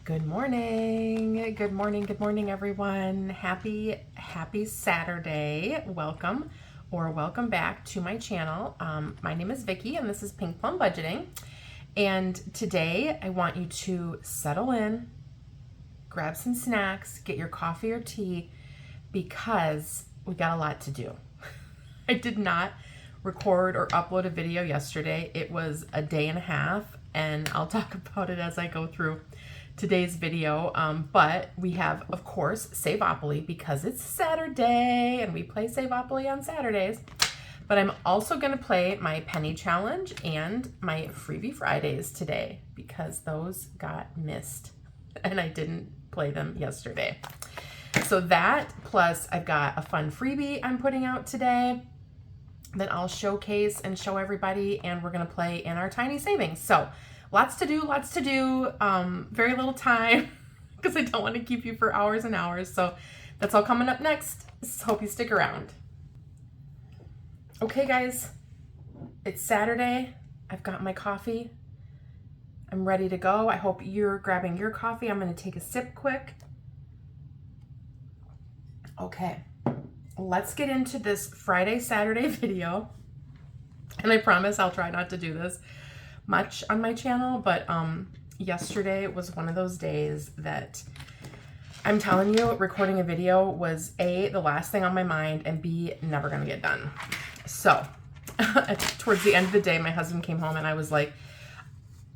Good morning. Good morning. Good morning, everyone. Happy Saturday. Welcome back to my channel. My name is Vicki and this is Pink Plum Budgeting. And today I want you to settle in, grab some snacks, get your coffee or tea because we got a lot to do. I did not record or upload a video yesterday. It was a day and a half, and I'll talk about it as I go through today's video. But we have, of course, Saveopoly because it's Saturday and we play Saveopoly on Saturdays. But I'm also going to play my penny challenge and my freebie Fridays today because those got missed and I didn't play them yesterday. So that, plus I've got a fun freebie I'm putting out today that I'll showcase and show everybody, and we're going to play in our tiny savings. So lots to do, very little time because I don't want to keep you for hours and hours. So that's all coming up next. So hope you stick around. Okay, guys, it's Saturday. I've got my coffee. I'm ready to go. I hope you're grabbing your coffee. I'm going to take a sip quick. Okay, let's get into this Friday, Saturday video. And I promise I'll try not to do this much on my channel, but yesterday was one of those days that I'm telling you, recording a video was A, the last thing on my mind, and B, never gonna get done. So towards the end of the day, my husband came home and I was like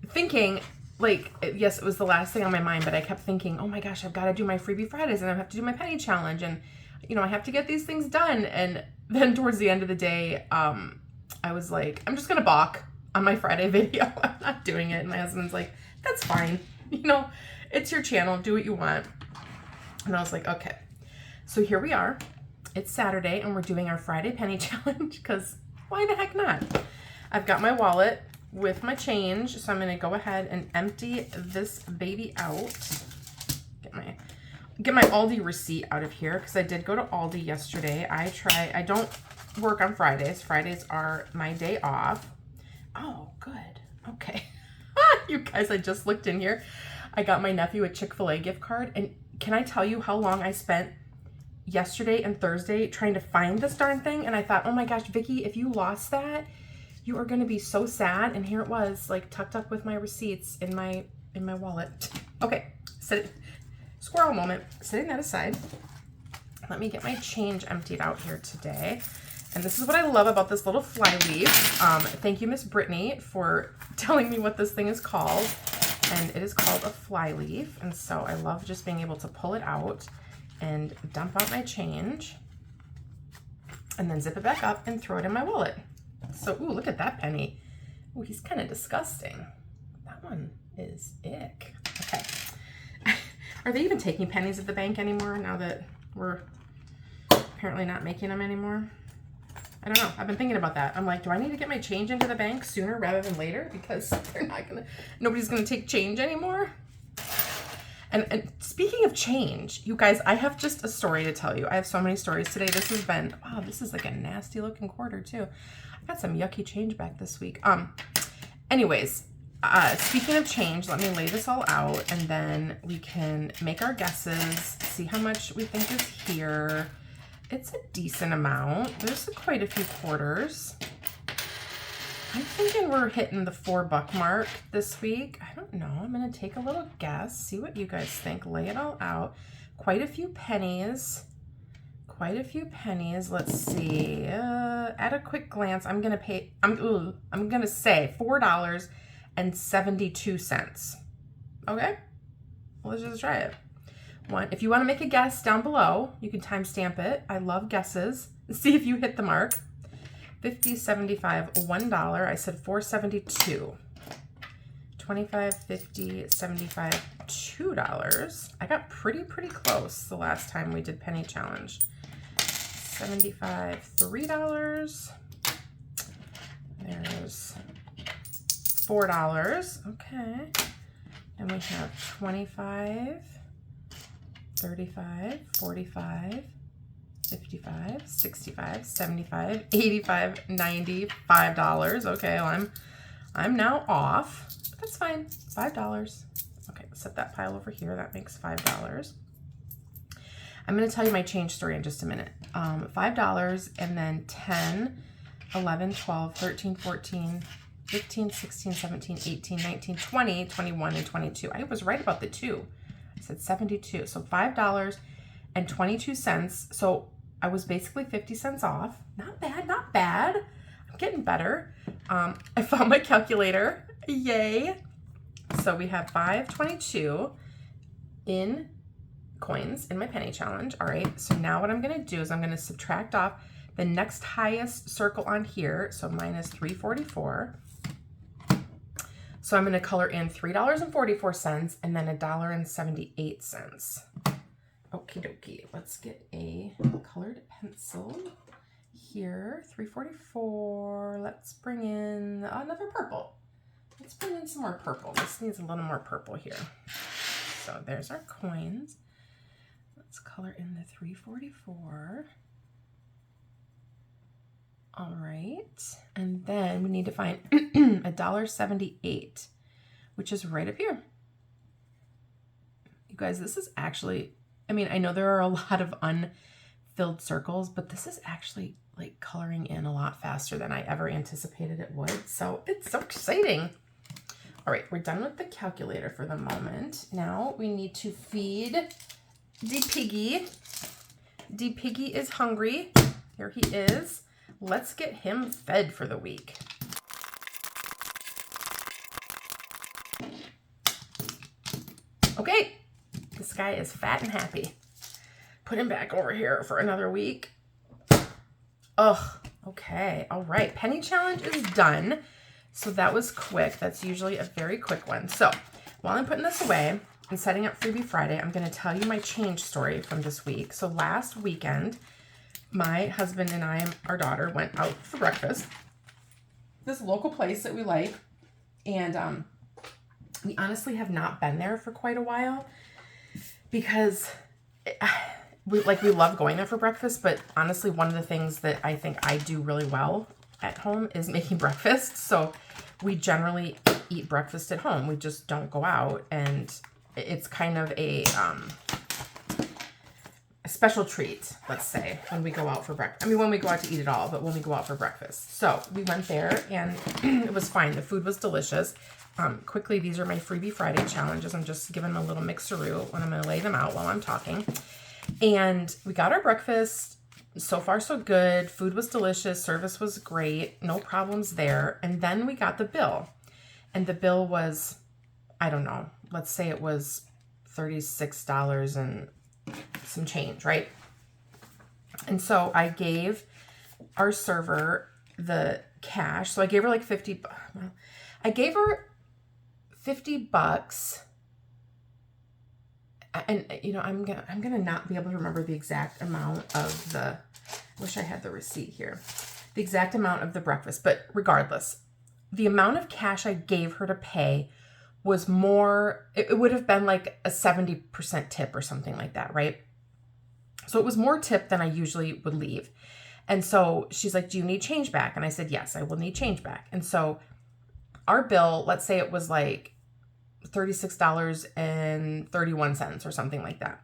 thinking, like, yes, it was the last thing on my mind, but I kept thinking, oh my gosh, I've got to do my freebie Fridays and I have to do my penny challenge, and you know, I have to get these things done. And then towards the end of the day, I was like, I'm just gonna balk on my Friday video. I'm not doing it. And my husband's like, that's fine. You know, it's your channel. Do what you want. And I was like, okay. So here we are. It's Saturday and we're doing our Friday penny challenge because why the heck not? I've got my wallet with my change. So I'm going to go ahead and empty this baby out. Get my Aldi receipt out of here because I did go to Aldi yesterday. I don't work on Fridays. Fridays are my day off. Oh, good. Okay. You guys, I just looked in here. I got my nephew a Chick-fil-A gift card. And can I tell you how long I spent yesterday and Thursday trying to find this darn thing? And I thought, oh my gosh, Vicki, if you lost that, you are going to be so sad. And here it was, like tucked up with my receipts in my wallet. Okay. Squirrel moment. Setting that aside. Let me get my change emptied out here today. And this is what I love about this little fly leaf. Thank you, Miss Brittany, for telling me what this thing is called. And it is called a fly leaf. And so I love just being able to pull it out and dump out my change and then zip it back up and throw it in my wallet. So, ooh, look at that penny. Ooh, he's kind of disgusting. That one is ick. Okay. Are they even taking pennies at the bank anymore now that we're apparently not making them anymore? I don't know. I've been thinking about that. I'm like, do I need to get my change into the bank sooner rather than later? Because nobody's going to take change anymore. And speaking of change, you guys, I have just a story to tell you. I have so many stories today. This has been, wow, this is like a nasty looking quarter too. I got some yucky change back this week. Anyways, speaking of change, let me lay this all out and then we can make our guesses, see how much we think is here. It's a decent amount. There's quite a few quarters. I'm thinking we're hitting the $4 mark this week. I don't know. I'm going to take a little guess, see what you guys think. Lay it all out. Quite a few pennies. Let's see. At a quick glance, I'm going to say $4.72. Okay? Well, let's just try it. If you want to make a guess down below, you can timestamp it. I love guesses. See if you hit the mark. 50, 75, $1. I said $4.72. 25, 50, 75, $2. I got pretty close the last time we did penny challenge. 75, $3. There's $4. Okay. And we have 25. 35, 45, 55, 65, 75, 85, 90, $5. Okay, well, I'm now off. That's fine. $5. Okay, set that pile over here. That makes $5. I'm going to tell you my change story in just a minute. $5 and then 10, 11, 12, 13, 14, 15, 16, 17, 18, 19, 20, 21, and 22. I was right about the 2. I said 72. So $5.22. So I was basically 50 cents off. Not bad, not bad. I'm getting better. I found my calculator. Yay. So we have $5.22 in coins in my penny challenge. All right. So now what I'm going to do is I'm going to subtract off the next highest circle on here. So minus $3.44. So I'm going to color in $3.44 and then $1.78. Okie dokie. Let's get a colored pencil here. $3.44. Let's bring in another purple. Let's bring in some more purple. This needs a little more purple here. So there's our coins. Let's color in the $3.44. All right. And then we need to find $1.78, which is right up here. You guys, this is actually, I mean, I know there are a lot of unfilled circles, but this is actually like coloring in a lot faster than I ever anticipated it would. So it's so exciting. All right, we're done with the calculator for the moment. Now we need to feed the piggy. The piggy is hungry. Here he is. Let's get him fed for the week. Okay, this guy is fat and happy. Put him back over here for another week. Ugh, okay, all right. Penny challenge is done. So that was quick. That's usually a very quick one. So while I'm putting this away and setting up Freebie Friday, I'm going to tell you my change story from this week. So last weekend, my husband and I and our daughter went out for breakfast. This local place that we like. And we honestly have not been there for quite a while because we love going there for breakfast. But honestly, one of the things that I think I do really well at home is making breakfast. So we generally eat breakfast at home. We just don't go out. And it's kind of a special treat, let's say, when we go out for breakfast. I mean, when we go out to eat at all, but when we go out for breakfast. So we went there and it was fine. The food was delicious. Quickly, these are my Freebie Friday challenges. I'm just giving them a little mixeroo when I'm going to lay them out while I'm talking. And we got our breakfast. So far, so good. Food was delicious. Service was great. No problems there. And then we got the bill. And the bill was, I don't know, let's say it was $36 and some change, right? And so I gave our server the cash. So I gave her like 50. Well, I gave her $50. And you know, I'm gonna not be able to remember the exact amount of the. Wish I had the receipt here. The exact amount of the breakfast, but regardless, the amount of cash I gave her to pay was more. It would have been like a 70% tip or something like that, right? So it was more tip than I usually would leave. And so she's like, "Do you need change back?" And I said, "Yes, I will need change back." And so our bill, let's say it was like $36.31 or something like that.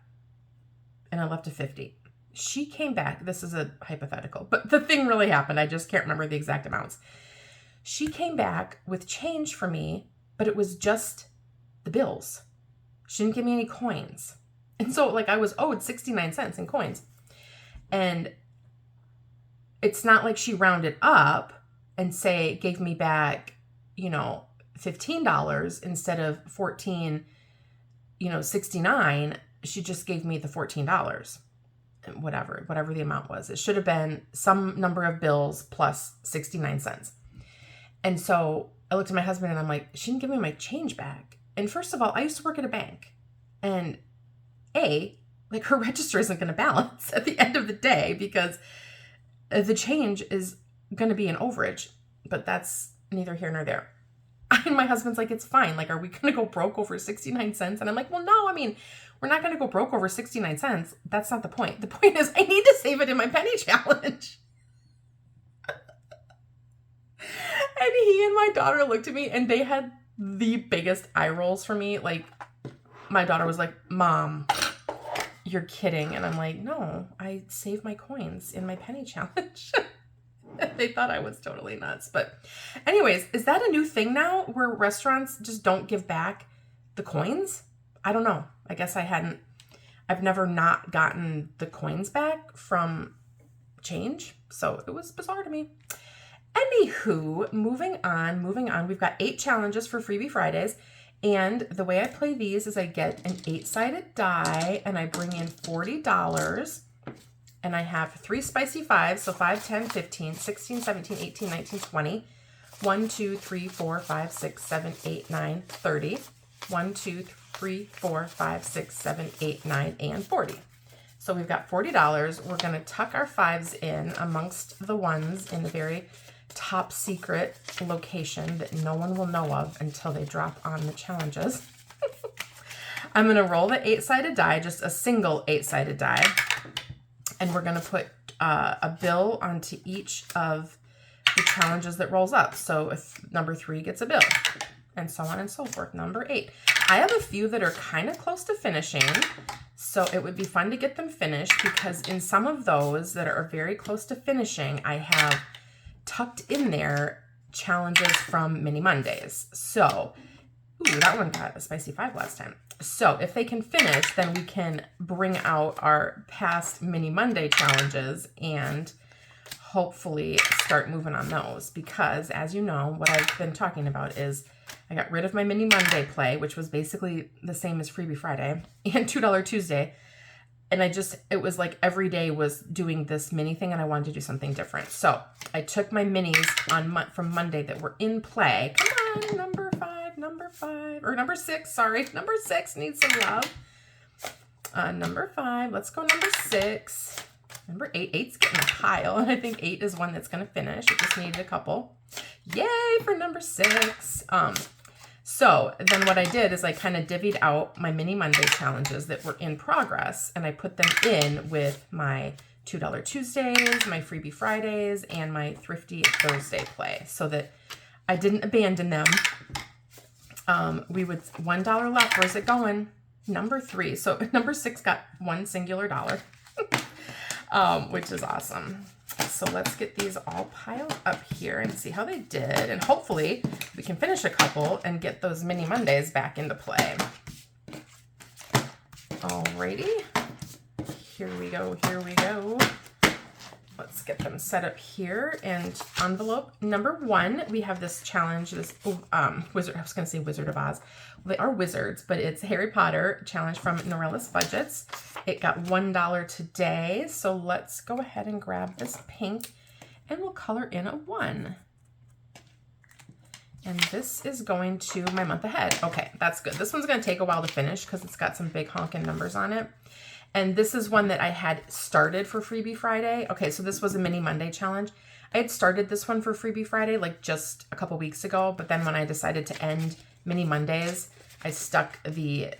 And I left a 50. She came back. This is a hypothetical, but the thing really happened. I just can't remember the exact amounts. She came back with change for me, but it was just the bills. She didn't give me any coins. And so like I was owed 69 cents in coins. And it's not like she rounded up and gave me back, you know, $15 instead of 69. She just gave me the $14. Whatever the amount was. It should have been some number of bills plus 69 cents. And so I looked at my husband and I'm like, she didn't give me my change back. And first of all, I used to work at a bank. And like her register isn't going to balance at the end of the day because the change is going to be an overage. But that's neither here nor there. And my husband's like, it's fine. Like, are we going to go broke over 69 cents? And I'm like, well, no, I mean, we're not going to go broke over 69 cents. That's not the point. The point is I need to save it in my penny challenge. And he and my daughter looked at me and they had the biggest eye rolls for me. Like, my daughter was like, Mom, you're kidding. And I'm like, no, I save my coins in my penny challenge. They thought I was totally nuts. But anyways, is that a new thing now where restaurants just don't give back the coins? I don't know. I guess I've never not gotten the coins back from change. So it was bizarre to me. Anywho, moving on. We've got 8 challenges for Freebie Fridays. And the way I play these is I get an 8-sided die and I bring in $40. And I have 3 spicy 5s, so 5, 10, 15, 16, 17, 18, 19, 20. 1, 2, 3, 4, 5, 6, 7, 8, 9, 30. 1, 2, 3, 4, 5, 6, 7, 8, 9, and 40. So we've got $40. We're going to tuck our 5s in amongst the ones in the very top secret location that no one will know of until they drop on the challenges. I'm going to roll the 8-sided die, just a single 8-sided die. And we're going to put a bill onto each of the challenges that rolls up. So if number 3 gets a bill, and so on and so forth. Number 8. I have a few that are kind of close to finishing, so it would be fun to get them finished because in some of those that are very close to finishing, I have tucked in there challenges from Mini Mondays. So, ooh, that one got a spicy 5 last time. So if they can finish, then we can bring out our past Mini Monday challenges and hopefully start moving on those. Because as you know, what I've been talking about is I got rid of my Mini Monday play, which was basically the same as Freebie Friday and $2 Tuesday. And it was like every day was doing this mini thing and I wanted to do something different. So I took my minis from Monday that were in play. Come on, number 6, sorry. Number 6 needs some love. Number 5, let's go number 6. Number 8, 8's getting a pile. And I think 8 is one that's going to finish. It just needed a couple. Yay for number 6. So then what I did is I kind of divvied out my Mini Monday challenges that were in progress. And I put them in with my $2 Tuesdays, my Freebie Fridays, and my Thrifty Thursday play so that I didn't abandon them. We would $1 left. Where's it going? Number 3. So number 6 got one singular dollar, which is awesome. So let's get these all piled up here and see how they did. And hopefully we can finish a couple and get those Mini Mondays back into play. Alrighty. Here we go. Let's get them set up here. And envelope number 1, we have this challenge, Wizard, I was going to say Wizard of Oz. Well, they are wizards, but it's Harry Potter challenge from Norella's Budgets. It got $1 today. So let's go ahead and grab this pink and we'll color in a 1. And this is going to my month ahead. Okay, that's good. This one's going to take a while to finish because it's got some big honking numbers on it. And this is one that I had started for Freebie Friday. Okay, so this was a Mini Monday challenge. I had started this one for Freebie Friday like just a couple weeks ago, but then when I decided to end Mini Mondays, I stuck the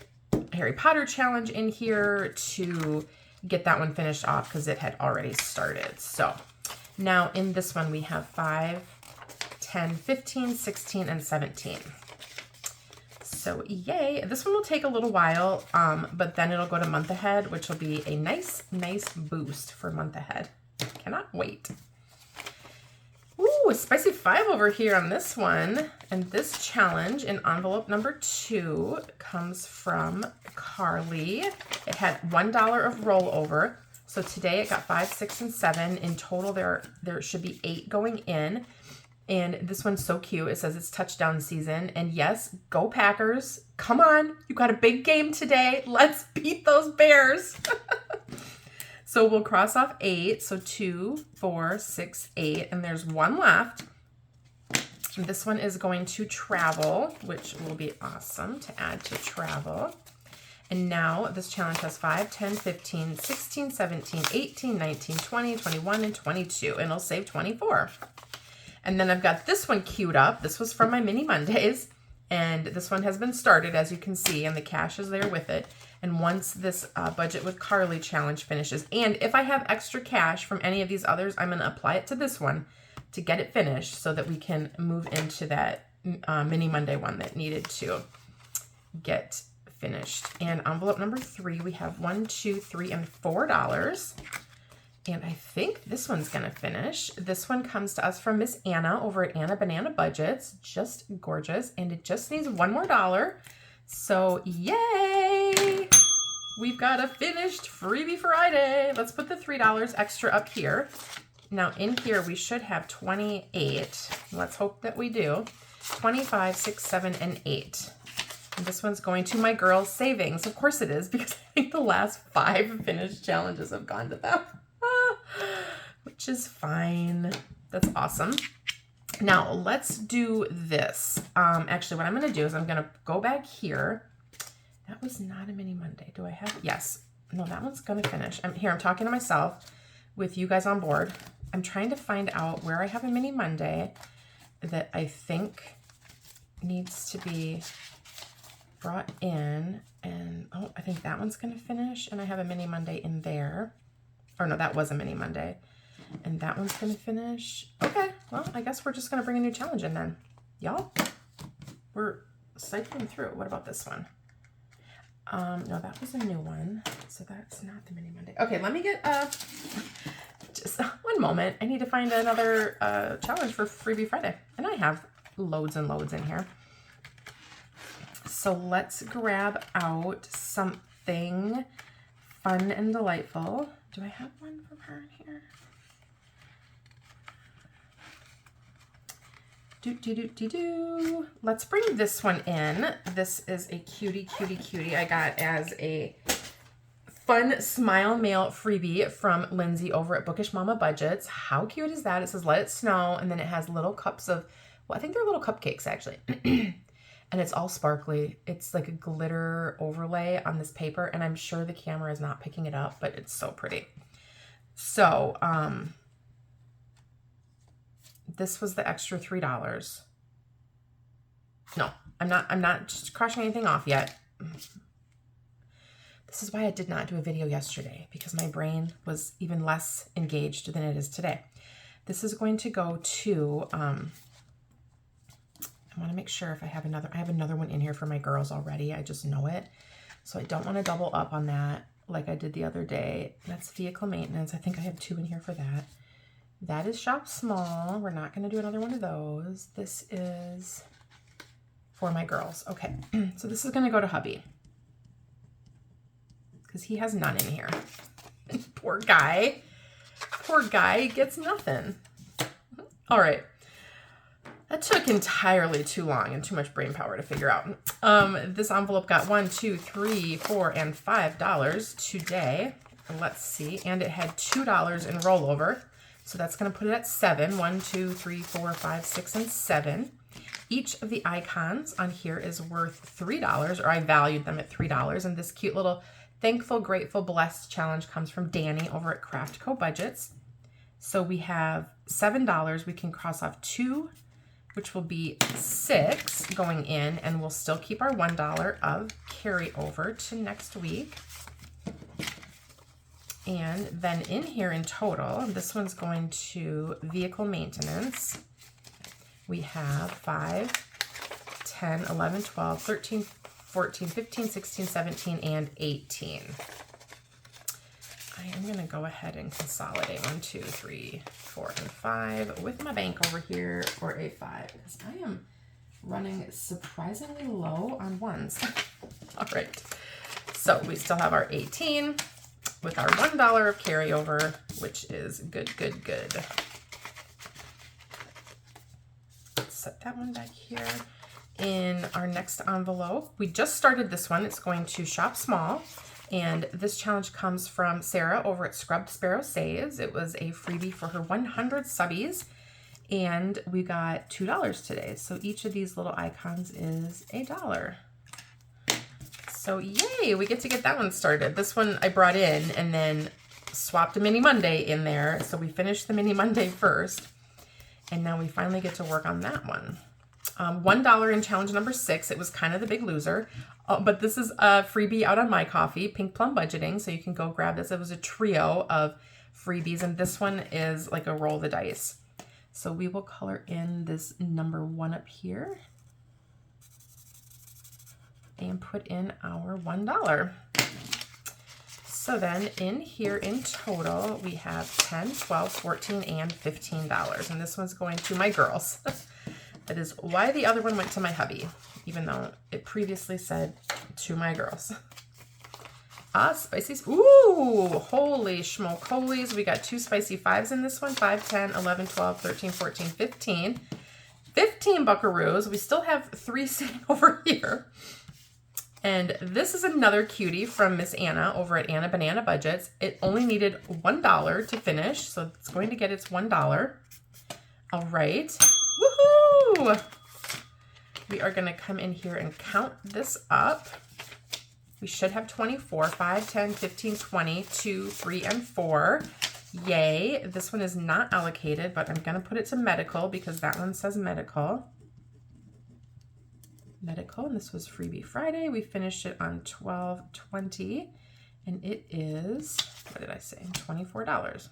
Harry Potter challenge in here to get that one finished off because it had already started. So now in this one we have 5, 10, 15, 16, and 17. So yay, this one will take a little while, but then it'll go to month ahead, which will be a nice boost for month ahead. Cannot wait. Ooh, a spicy 5 over here on this one. And this challenge in envelope number 2 comes from Carly. It had $1 of rollover. So today it got 5, 6, and 7. In total, there should be 8 going in. And this one's so cute. It says it's touchdown season. And yes, go Packers. Come on. You got a big game today. Let's beat those Bears. So we'll cross off 8. So 2, 4, 6, 8. And there's 1 left. And this one is going to travel, which will be awesome to add to travel. And now this challenge has 5, 10, 15, 16, 17, 18, 19, 20, 21, and 22. And it'll save 24. And then I've got this one queued up. This was from my Mini Mondays. And this one has been started, as you can see, and the cash is there with it. And once this Budget with Carly challenge finishes, and if I have extra cash from any of these others, I'm going to apply it to this one to get it finished so that we can move into that Mini Monday one that needed to get finished. And envelope number 3, we have $1, $2, $3, and $4. And I think this one's gonna finish. This one comes to us from Miss Anna over at Anna Banana Budgets. Just gorgeous. And it just needs $1 more. So yay! We've got a finished Freebie Friday. Let's put the $3 extra up here. Now in here we should have 28. Let's hope that we do. 25, 6, 7, and 8. And this one's going to my girls' savings. Of course it is, because I think the last 5 finished challenges have gone to them. Which is fine. That's awesome. Now let's do this. Actually, what I'm going to do is I'm going to go back here. That was not a mini Monday. Do I have? Yes. No, that one's going to finish. I'm talking to myself with you guys on board. I'm trying to find out where I have a mini Monday that I think needs to be brought in. And oh, I think that one's going to finish. And I have a mini Monday in there. Or no, that was a mini Monday. And that one's going to finish. Okay, well, I guess we're just going to bring a new challenge in then. Y'all, we're cycling through. What about this one? No, that was a new one. So that's not the mini Monday. Okay, let me get just one moment. I need to find another challenge for Freebie Friday. And I have loads and loads in here. So let's grab out something fun and delightful. Do I have one from her in here? Let's bring this one in. This is a cutie, cutie, cutie I got as a fun smile mail freebie from Lindsay over at Bookish Mama Budgets. How cute is that? It says let it snow, and then it has little cups of, well, I think they're little cupcakes actually. And it's all sparkly. It's like a glitter overlay on this paper, and I'm sure the camera is not picking it up, but it's so pretty. So, this was the extra $3. No, I'm not just crushing anything off yet. This is why I did not do a video yesterday, because my brain was even less engaged than it is today. This is going to go to, I want to make sure if I have another one in here for my girls already. I just know it. So I don't want to double up on that like I did the other day. That's vehicle maintenance. I think I have 2 in here for that. That is shop small. We're not going to do another one of those. This is for my girls. Okay, so this is going to go to hubby, because he has none in here. Poor guy gets nothing. All right. That took entirely too long and too much brain power to figure out. This envelope got $1, $2, $3, $4, and $5 today. Let's see. And it had $2 in rollover. So that's going to put it at 7. 1, 2, 3, 4, 5, 6, and 7. Each of the icons on here is worth $3, or I valued them at $3. And this cute little Thankful, Grateful, Blessed challenge comes from Danny over at Craft Co Budgets. So we have $7. We can cross off 2, which will be 6 going in, and we'll still keep our $1 of carryover to next week. And then in here in total, this one's going to vehicle maintenance. We have 5, 10, 11, 12, 13, 14, 15, 16, 17, and 18. I am going to go ahead and consolidate 1, 2, 3, 4, and 5 with my bank over here for a 5, because I am running surprisingly low on ones. All right, so we still have our 18 with our $1 of carryover, which is good, good, good. Let's set that one back here. In our next envelope, we just started this one. It's going to shop small. And this challenge comes from Sarah over at Scrubbed Sparrow Saves. It was a freebie for her 100 subbies. And we got $2 today. So each of these little icons is $1. So yay, we get to get that one started. This one I brought in and then swapped a mini Monday in there. So we finished the mini Monday first. And now we finally get to work on that one. $1 in challenge number 6. It was kind of the big loser. But this is a freebie out on My Coffee, Pink Plum Budgeting. So you can go grab this. It was a trio of freebies. And this one is like a roll the dice. So we will color in this number 1 up here. and put in our $1. So then in here in total, we have 10, 12, 14, and $15. And this one's going to my girls. That is why the other one went to my hubby, even though it previously said to my girls. Spicy. Ooh, holy schmokolies. We got 2 spicy 5s in this one. 5, 10, 11, 12, 13, 14, 15. 15 buckaroos. We still have 3 sitting over here. And this is another cutie from Miss Anna over at Anna Banana Budgets. It only needed $1 to finish, so it's going to get its $1. All right. Woohoo! We are going to come in here and count this up. We should have 24, 5, 10, 15, 20, 2, 3, and 4. Yay. This one is not allocated, but I'm going to put it to medical because that one says medical. Medical, and this was Freebie Friday. We finished it on 12/20, and it is, what did I say, $24.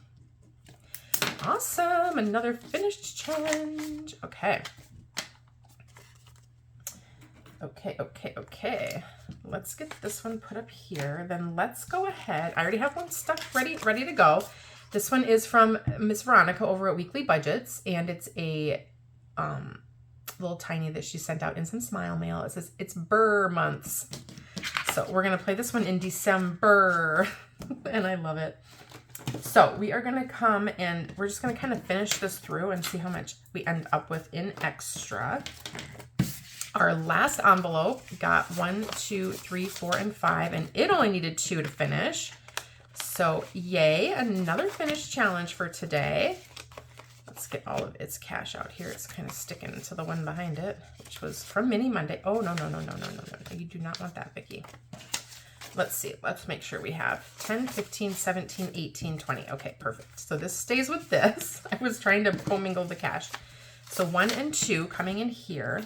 Awesome, another finished challenge. Okay. Okay. Let's get this one put up here. Then let's go ahead. I already have one stuck ready to go. This one is from Miss Veronica over at Weekly Budgets, and it's a little tiny that she sent out in some smile mail. It says it's Burr months. So we're going to play this one in December, and I love it. So we are going to come and we're just going to kind of finish this through and see how much we end up with in extra. Our last envelope got 1, 2, 3, 4, and 5, and it only needed 2 to finish. So yay, another finish challenge for today. Let's get all of its cash out here. It's kind of sticking to the one behind it, which was from Mini Monday. Oh, no. You do not want that, Vicki. Let's see. Let's make sure we have 10, 15, 17, 18, 20. Okay, perfect. So this stays with this. I was trying to commingle the cash. So 1 and 2 coming in here.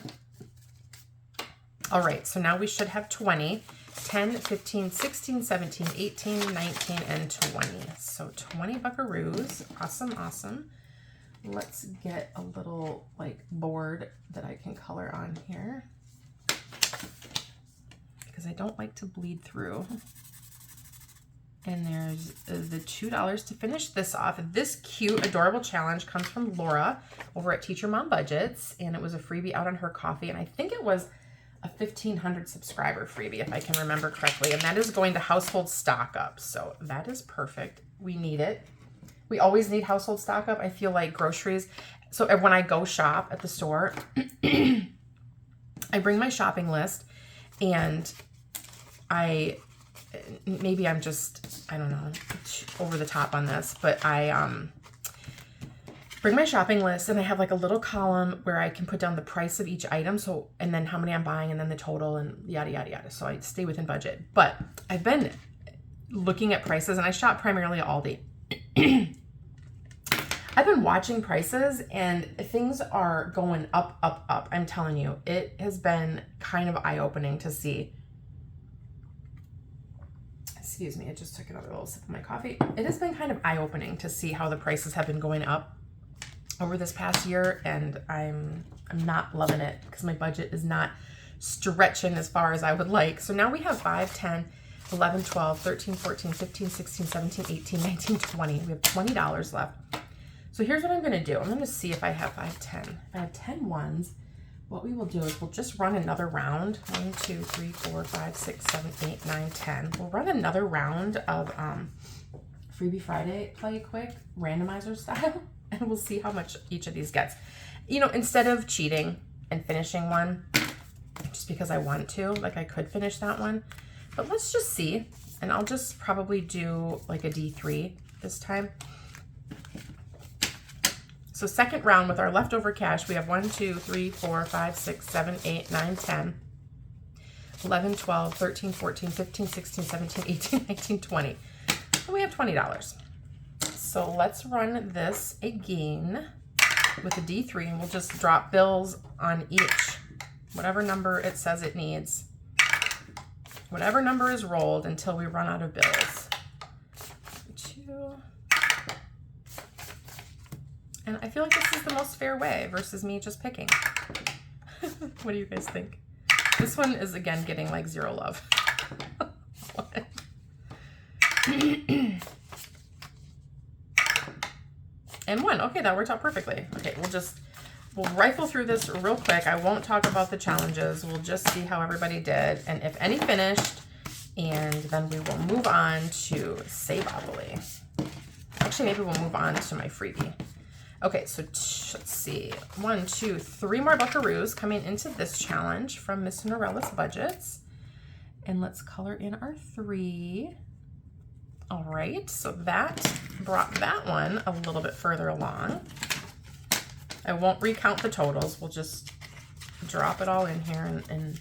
All right, so now we should have 20. 10, 15, 16, 17, 18, 19, and 20. So 20 buckaroos. Awesome. Let's get a little like board that I can color on here because I don't like to bleed through. And there's the $2 to finish this off. This cute, adorable challenge comes from Laura over at Teacher Mom Budgets, and it was a freebie out on her coffee, and I think it was a 1,500 subscriber freebie if I can remember correctly, and that is going to household stock up. So that is perfect. We need it. We always need household stock up. I feel like groceries. So when I go shop at the store, I bring my shopping list, and maybe I'm just, I don't know, over the top on this, but I bring my shopping list, and I have like a little column where I can put down the price of each item. So, and then how many I'm buying, and then the total, and yada, yada, yada. So I stay within budget. But I've been looking at prices, and I shop primarily at Aldi. I've been watching prices, and things are going up. I'm telling you, it has been kind of eye-opening to see. Excuse me, I just took another little sip of my coffee. It has been kind of eye-opening to see how the prices have been going up over this past year, and I'm not loving it because my budget is not stretching as far as I would like. So now we have 5, 10, 11, 12, 13, 14, 15, 16, 17, 18, 19, 20. We have $20 left. So here's what I'm going to do. I'm going to see if I have 5, 10. If I have 10 ones, what we will do is we'll just run another round. 1, 2, 3, 4, 5, 6, 7, 8, 9, 10. We'll run another round of Freebie Friday play quick, randomizer style, and we'll see how much each of these gets. You know, instead of cheating and finishing one, just because I want to, like I could finish that one, but let's just see. And I'll just probably do like a D3 this time. So second round with our leftover cash, we have 1, 2, 3, 4, 5, 6, 7, 8, 9, 10, 11, 12, 13, 14, 15, 16, 17, 18, 19, 20. And we have $20. So let's run this again with a D3, and we'll just drop bills on each, whatever number it says it needs. Whatever number is rolled until we run out of bills. 2. And I feel like this is the most fair way versus me just picking. What do you guys think? This one is, again, getting like 0 love. What? And 1. Okay, that worked out perfectly. Okay, we'll rifle through this real quick. I won't talk about the challenges. We'll just see how everybody did and if any finished. And then we will move on to Saveopoly. Actually, maybe we'll move on to my freebie. Okay, so let's see. 1, 2, 3 more buckaroos coming into this challenge from Miss Norella's Budgets. And let's color in our 3. All right, so that brought that one a little bit further along. I won't recount the totals. We'll just drop it all in here and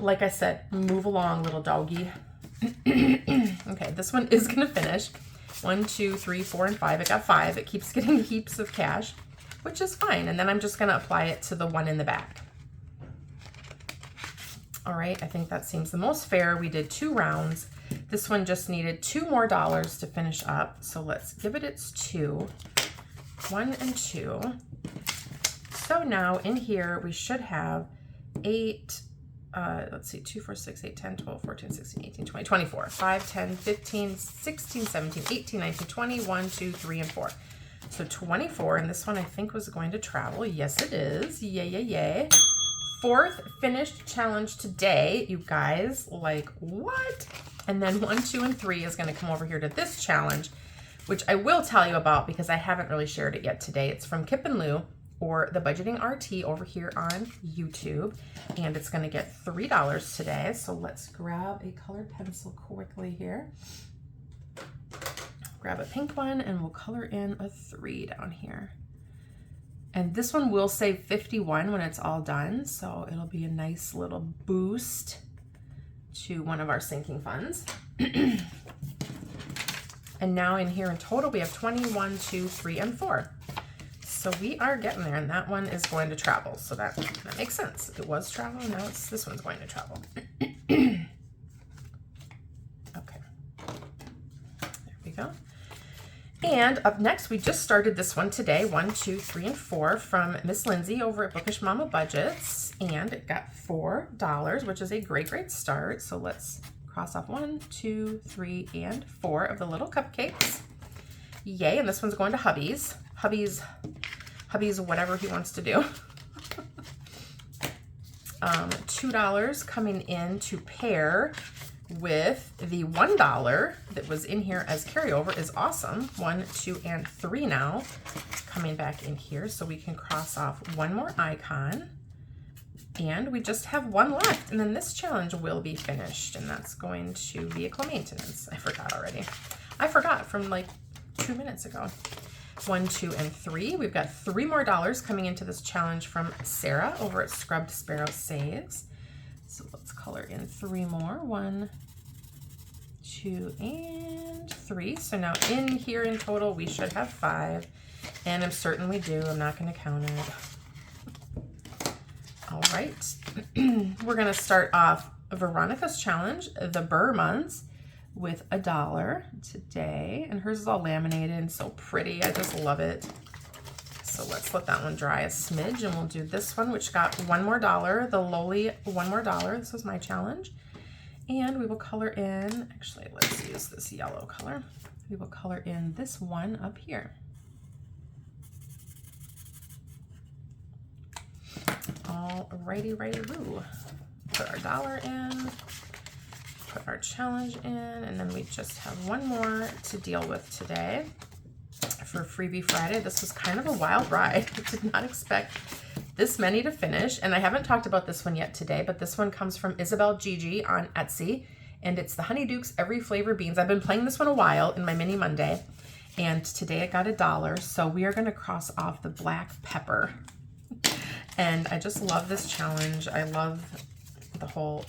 like I said, move along, little doggy. Okay, this one is gonna finish. 1, 2, 3, 4, and 5. It got 5. It keeps getting heaps of cash, which is fine. And then I'm just gonna apply it to the one in the back. All right, I think that seems the most fair. We did 2 rounds. This one just needed 2 more dollars to finish up. So let's give it its 2. 1 and 2. So now in here we should have 8, let's see, 2, 4, 6, 8, 10, 12, 14, 16, 18, 20, 24, 5, 10, 15, 16, 17, 18, 19, 20, 1, 2, 3, and 4. So 24, and this one I think was going to travel. Yes, it is. Yay, yay, yay. 4th finished challenge today, you guys. Like, what? And then 1, 2, and 3 is going to come over here to this challenge, which I will tell you about because I haven't really shared it yet today. It's from Kip and Lou, or the Budgeting RT over here on YouTube, and it's going to get $3 today. So let's grab a colored pencil quickly here. Grab a pink one, and we'll color in a 3 down here. And this one will say 51 when it's all done, so it'll be a nice little boost to one of our sinking funds. And now in here in total, we have 21, 2, 3, and 4. So we are getting there, and that one is going to travel. So that makes sense. It was travel, now this one's going to travel. Okay. There we go. And up next, we just started this one today, 1, 2, 3, and 4 from Miss Lindsay over at Bookish Mama Budgets. And it got $4, which is a great, great start. So let's cross off 1, 2, 3, and 4 of the little cupcakes. Yay, and this one's going to Hubbies. Hubbies, whatever he wants to do. $2 coming in to pair with the $1 that was in here as carryover is awesome. 1, 2, and 3 now coming back in here, so we can cross off one more icon. And we just have 1 left, and then this challenge will be finished, and that's going to vehicle maintenance. I forgot already. I forgot from like 2 minutes ago. 1, 2, and 3. We've got 3 more dollars coming into this challenge from Sarah over at Scrubbed Sparrow Saves. So let's color in 3 more. 1, 2, and 3. So now in here in total, we should have 5. And I'm certain we do. I'm not going to count it. All right. We're going to start off Veronica's challenge, the Burr months, with $1 today. And hers is all laminated and so pretty. I just love it. So let's let that one dry a smidge, and we'll do this one, which got $1 more, the lowly $1 more. This was my challenge. And we will color in, actually, let's use this yellow color. We will color in this one up here. Alrighty, woo. Put our dollar in, put our challenge in, and then we just have 1 more to deal with today. For Freebie Friday, this was kind of a wild ride. I did not expect this many to finish, and I haven't talked about this one yet today, but this one comes from IsabellGeGe on Etsy, and it's the Honeydukes Every Flavor Beans. I've been playing this one a while in my Mini Monday, and today it got $1, so we are going to cross off the black pepper. And I just love this challenge. I love the whole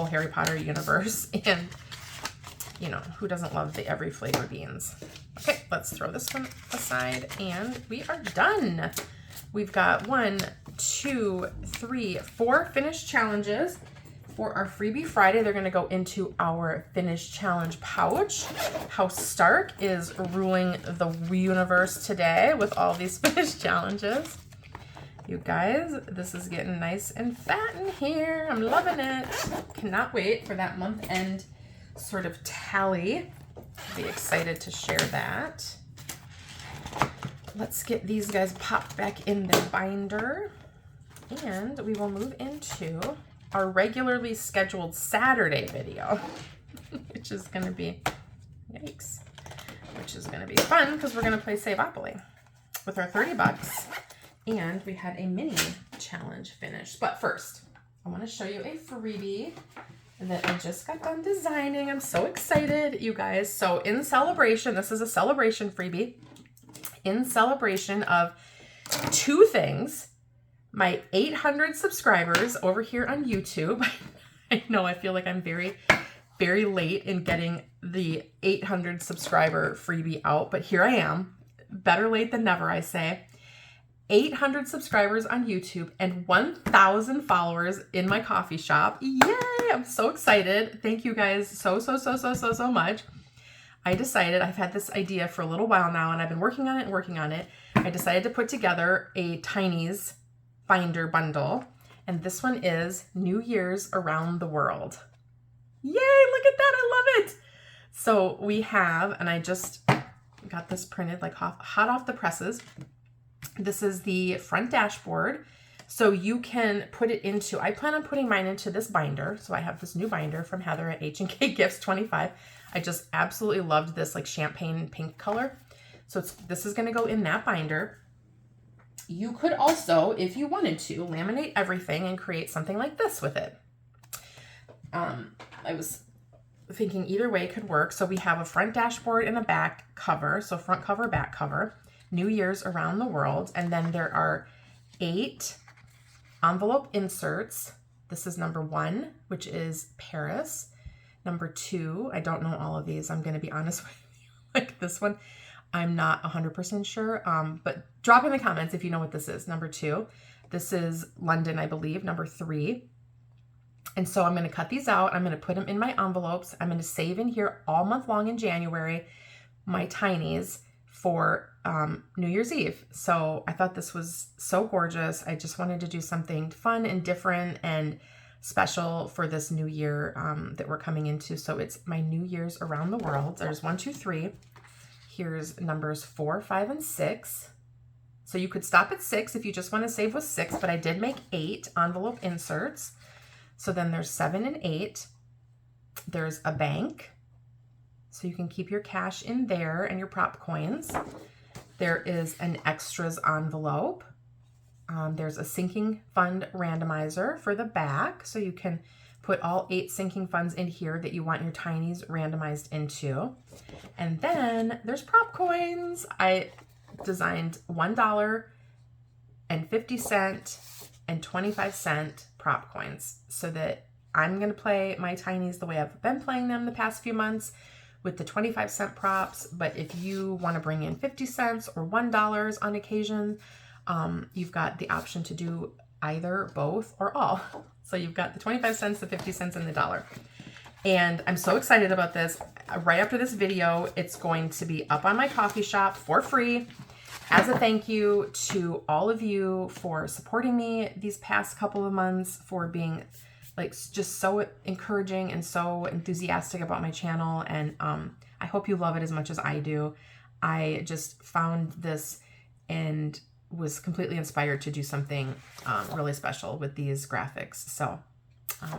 Harry Potter universe, and you know, who doesn't love the Every Flavor Beans? Okay, let's throw this one aside, and we are done. We've got 1, 2, 3, 4 finished challenges for our Freebie Friday. They're going to go into our finished challenge pouch. House Stark is ruling the universe today with all these finished challenges. You guys, this is getting nice and fat in here. I'm loving it. Cannot wait for that month end sort of tally. Be excited to share that. Let's get these guys popped back in the binder. And we will move into our regularly scheduled Saturday video, which is going to be, yikes, which is going to be fun because we're going to play Saveopoly with our 30 bucks. And we had a mini challenge finished. But first, I want to show you a freebie that I just got done designing. I'm so excited, you guys. So in celebration, this is a celebration freebie. In celebration of two things, my 800 subscribers over here on YouTube. I know I feel like I'm very, very late in getting the 800 subscriber freebie out, but here I am. Better late than never, I say. 800 subscribers on YouTube and 1,000 followers in my coffee shop. Yay! I'm so excited. Thank you guys so much. I decided, I've had this idea for a little while now and I've been working on it. I decided to put together a Tiny's binder bundle, and this one is New Year's Around the World. Yay! Look at that. I love it. So we have, and I just got this printed like hot off the presses. This is the front dashboard. So you can put it into, I plan on putting mine into this binder. So I have this new binder from Heather at H&K Gifts 25. I just absolutely loved this like champagne pink color. So this is going to go in that binder. You could also, if you wanted to, laminate everything and create something like this with it. I was thinking either way could work. So we have a front dashboard and a back cover. So front cover, back cover. New Year's Around the World. And then there are 8 envelope inserts. This is number 1, which is Paris. Number 2, I don't know all of these. I'm going to be honest with you. Like this one, I'm not 100% sure. But drop in the comments if you know what this is. Number 2, this is London, I believe. Number 3. And so I'm going to cut these out. I'm going to put them in my envelopes. I'm going to save in here all month long in January my Tinies for New Year's Eve. So I thought this was so gorgeous. I just wanted to do something fun and different and special for this new year that we're coming into. So it's my New Year's Around the World. There's 1, 2, 3. Here's numbers 4, 5, and 6. So you could stop at 6 if you just want to save with 6, but I did make 8 envelope inserts. So then there's 7 and 8. There's a bank. So you can keep your cash in there and your prop coins. There is an extras envelope. There's a sinking fund randomizer for the back. So you can put all 8 sinking funds in here that you want your Tinies randomized into. And then there's prop coins. I designed $1 and 50-cent and 25-cent prop coins so that I'm going to play my Tinies the way I've been playing them the past few months with the 25-cent props. But if you want to bring in 50 cents or $1 on occasion, you've got the option to do either, both, or all. So you've got the 25 cents, the 50 cents, and the $1. And I'm so excited about this. Right after this video, it's going to be up on my coffee shop for free as a thank you to all of you for supporting me these past couple of months, for being like just so encouraging and so enthusiastic about my channel. And I hope you love it as much as I do. I just found this and was completely inspired to do something really special with these graphics. So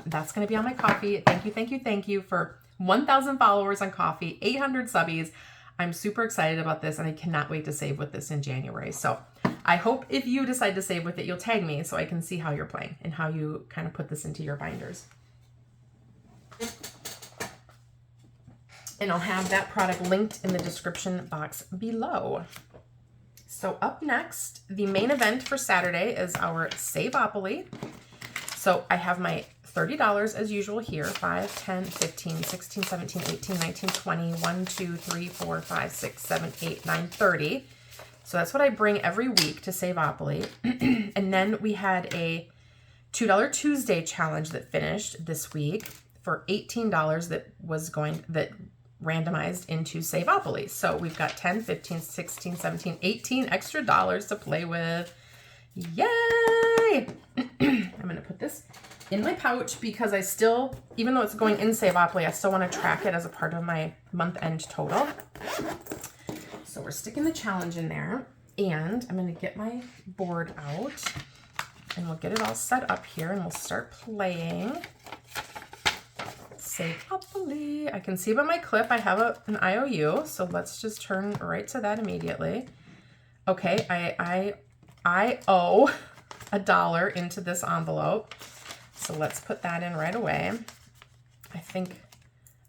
that's going to be on my coffee. Thank you for 1,000 followers on coffee, 800 subbies. I'm super excited about this and I cannot wait to save with this in January. So I hope if you decide to save with it, you'll tag me so I can see how you're playing and how you kind of put this into your binders. And I'll have that product linked in the description box below. So up next, the main event for Saturday is our Saveopoly. So I have my $30 as usual here. 5, 10, 15, 16, 17, 18, 19, 20, 1, 2, 3, 4, 5, 6, 7, 8, 9, 30. So that's what I bring every week to Saveopoly. And then we had a $2 Tuesday challenge that finished this week for $18 that randomized into Saveopoly. So we've got 10, 15, 16, 17, 18 extra dollars to play with. Yay! I'm going to put this in my pouch because I still, even though it's going in Saveopoly, I still want to track it as a part of my month-end total. So we're sticking the challenge in there, and I'm going to get my board out, and we'll get it all set up here, and we'll start playing Saveopoly. I can see by my clip I have an IOU, so let's just turn right to that immediately. Okay, I owe $1 into this envelope. So let's put that in right away. I think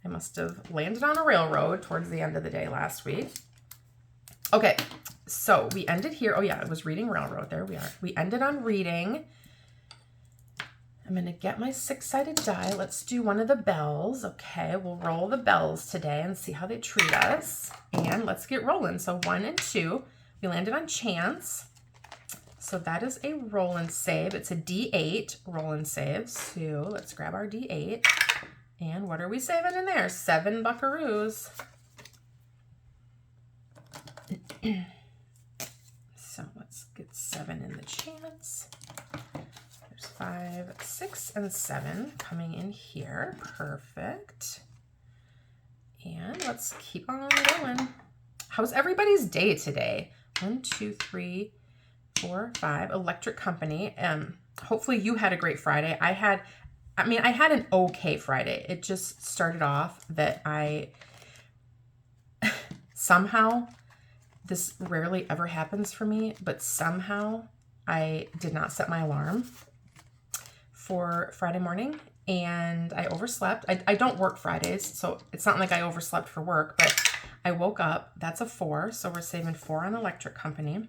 I must have landed on a railroad towards the end of the day last week. Okay, so we ended here. Oh yeah, it was reading railroad. There we are. We ended on reading. I'm going to get my 6-sided die. Let's do one of the bells. Okay, we'll roll the bells today and see how they treat us. And let's get rolling. So 1 and 2. We landed on chance. So that is a roll and save. It's a D8 roll and save. So let's grab our D8. And what are we saving in there? 7 buckaroos. So let's get 7 in the chance. There's 5, 6, and 7 coming in here. Perfect. And let's keep on going. How's everybody's day today? 1, 2, 3, 4, 5. Electric company. Hopefully you had a great Friday. I had an okay Friday. It just started off that somehow, this rarely ever happens for me, but somehow I did not set my alarm for Friday morning and I overslept. I don't work Fridays, so it's not like I overslept for work, but I woke up. That's a 4, so we're saving 4 on electric company.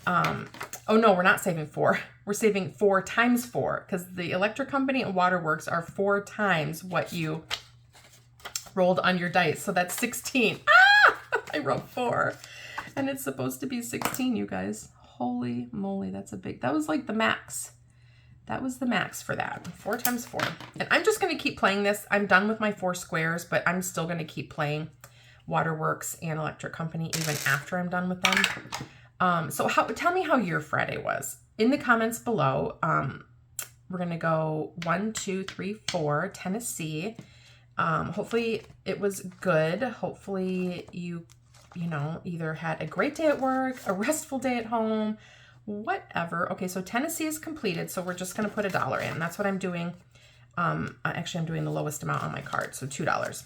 Oh no, we're not saving 4. We're saving 4 times 4 because the electric company and waterworks are 4 times what you rolled on your dice. So that's 16. Ah! I wrote 4 and it's supposed to be 16, you guys. Holy moly, that was like the max. That was the max for that. 4 times 4. And I'm just going to keep playing this. I'm done with my 4 squares, but I'm still going to keep playing waterworks and electric company even after I'm done with them. So tell me how your Friday was. In the comments below, we're going to go 1, 2, 3, 4, Tennessee. Hopefully it was good. Hopefully you either had a great day at work, a restful day at home, whatever. Okay, so Tennessee is completed, so we're just going to put $1 in. That's what I'm doing. Actually, I'm doing the lowest amount on my card, so $2.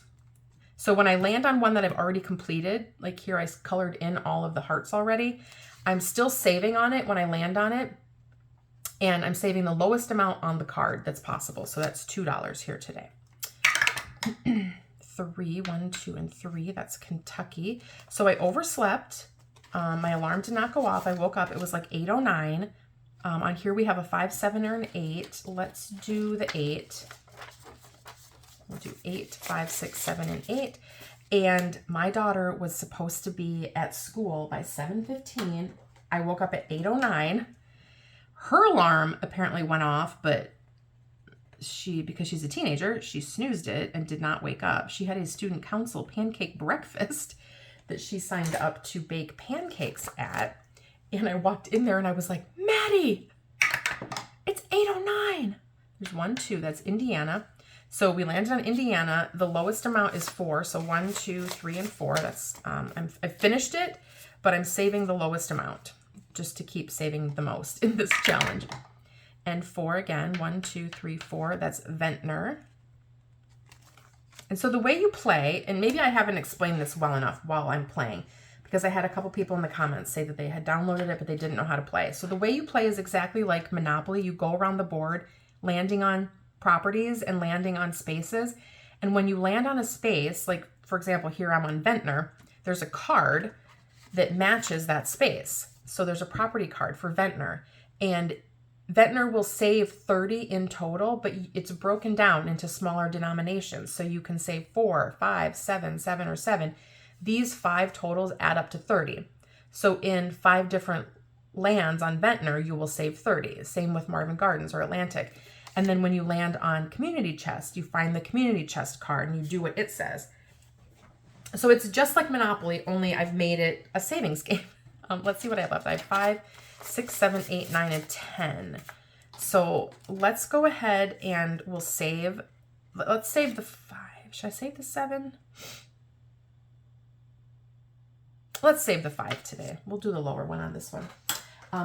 So when I land on one that I've already completed, like here I colored in all of the hearts already, I'm still saving on it when I land on it, and I'm saving the lowest amount on the card that's possible. So that's $2 here today. 3, 1, 2, and 3. That's Kentucky. So I overslept. My alarm did not go off. I woke up. It was like 8:09. On here we have a 5, 7, or an 8. Let's do the 8. We'll do 8, 5, 6, 7, and 8. And my daughter was supposed to be at school by 7:15. I woke up at 8:09. Her alarm apparently went off, but because she's a teenager, she snoozed it and did not wake up. She had a student council pancake breakfast that she signed up to bake pancakes at. And I walked in there and I was like, Maddie, it's 8:09. There's 1, 2, that's Indiana. So we landed on Indiana. The lowest amount is 4. So 1, 2, 3, and 4. That's I finished it, but I'm saving the lowest amount just to keep saving the most in this challenge. And 4 again, 1, 2, 3, 4. That's Ventnor. And so the way you play, and maybe I haven't explained this well enough while I'm playing, because I had a couple people in the comments say that they had downloaded it, but they didn't know how to play. So the way you play is exactly like Monopoly. You go around the board, landing on properties and landing on spaces. And when you land on a space, like for example, here I'm on Ventnor, there's a card that matches that space. So there's a property card for Ventnor, and Ventnor will save 30 in total, but it's broken down into smaller denominations. So you can save 4, 5, 7, 7, or 7. These 5 totals add up to 30. So in 5 different lands on Ventnor, you will save 30. Same with Marvin Gardens or Atlantic. And then when you land on Community Chest, you find the Community Chest card and you do what it says. So it's just like Monopoly, only I've made it a savings game. Let's see what I have left. I have 5, 6, 7, 8, 9, and 10. So let's go ahead and we'll save. Let's save the 5. Should I save the 7? Let's save the 5 today. We'll do the lower one on this one.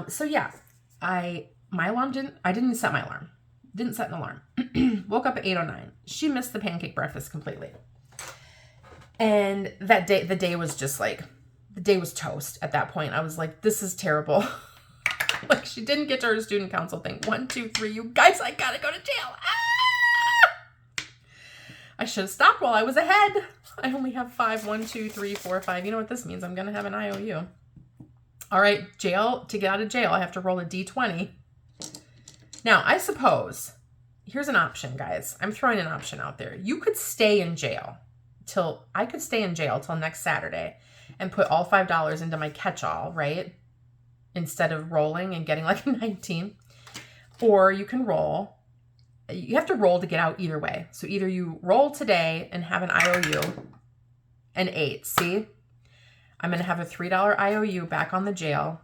So yeah, my alarm I didn't set my alarm. Didn't set an alarm. Woke up at 8:09. She missed the pancake breakfast completely. And that day, the day was just like, the day was toast at that point. I was like, this is terrible. Like, she didn't get to her student council thing. 1, 2, 3, you guys, I gotta go to jail. Ah! I should have stopped while I was ahead. I only have 5. 1, 2, 3, 4, 5. You know what this means? I'm gonna have an IOU. All right, jail. To get out of jail, I have to roll a D20. Now, I suppose, here's an option, guys. I'm throwing an option out there. You could stay in jail till next Saturday and put all $5 into my catch-all, right? Instead of rolling and getting like a 19. Or you can roll. You have to roll to get out either way. So either you roll today and have an IOU, an 8. See? I'm going to have a $3 IOU back on the jail.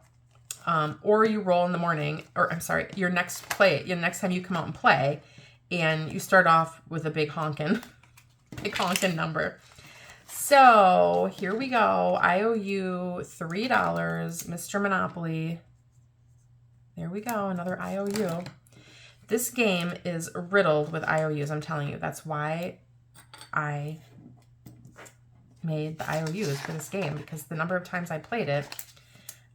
Or you roll in the morning, or I'm sorry, your next time you come out and play, and you start off with a big honkin' number. So here we go. IOU $3, Mr. Monopoly. There we go, another IOU. This game is riddled with IOUs, I'm telling you. That's why I made the IOUs for this game, because the number of times I played it,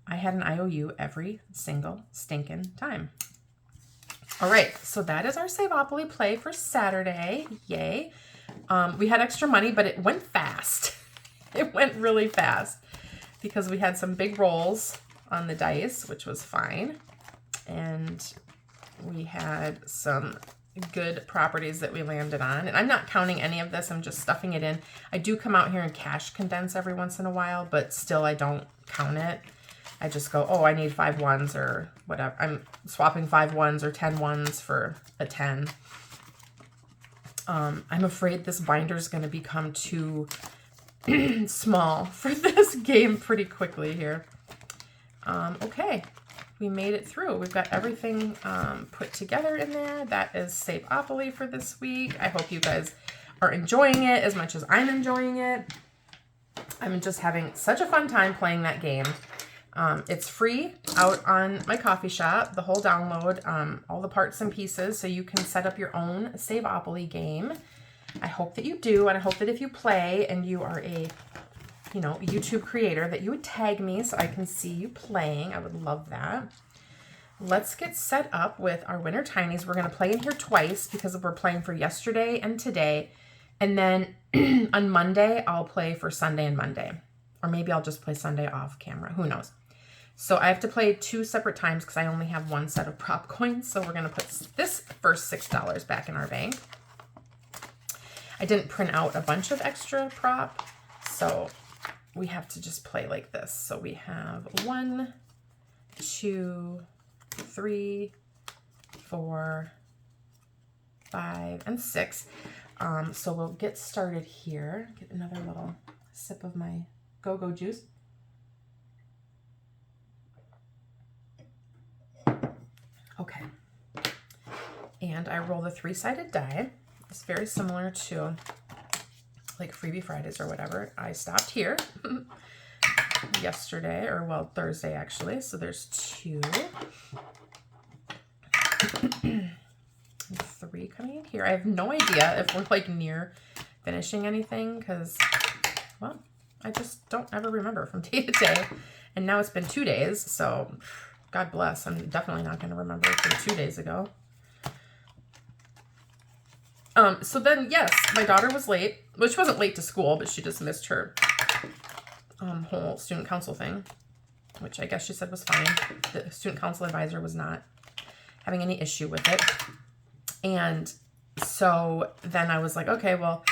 I had an IOU every single stinking time. All right, so that is our Saveopoly play for Saturday. Yay. We had extra money, but it went fast. It went really fast because we had some big rolls on the dice, which was fine. And we had some good properties that we landed on. And I'm not counting any of this. I'm just stuffing it in. I do come out here and cash condense every once in a while, but still I don't count it. I just go, oh, I need 5 1s or whatever. I'm swapping 5 1s or 10 1s for a 10. I'm afraid this binder is going to become too small for this game pretty quickly here. Okay, we made it through. We've got everything put together in there. That is Saveopoly for this week. I hope you guys are enjoying it as much as I'm enjoying it. I'm just having such a fun time playing that game. It's free out on my coffee shop, the whole download, all the parts and pieces, so you can set up your own Saveopoly game. I hope that you do, and I hope that if you play and you are a, YouTube creator, that you would tag me so I can see you playing. I would love that. Let's get set up with our Winter Tinies. We're going to play in here twice because we're playing for yesterday and today, and then on Monday, I'll play for Sunday and Monday. Or maybe I'll just play Sunday off camera. Who knows? So I have to play 2 separate times because I only have 1 set of prop coins. So we're going to put this first $6 back in our bank. I didn't print out a bunch of extra prop, so we have to just play like this. So we have 1, 2, 3, 4, 5, and 6. So we'll get started here. Get another little sip of my go-go juice. Okay. And I roll the 3-sided die. It's very similar to like Freebie Fridays or whatever. I stopped here yesterday, or well, Thursday actually. So there's 2. 3 coming in here. I have no idea if we're like near finishing anything because, well, I just don't ever remember from day to day. And now it's been 2 days, so God bless. I'm definitely not going to remember from 2 days ago. So then, yes, my daughter was late. Well, she wasn't late to school, but she just missed her whole student council thing, which I guess she said was fine. The student council advisor was not having any issue with it. And so then I was like, okay, well,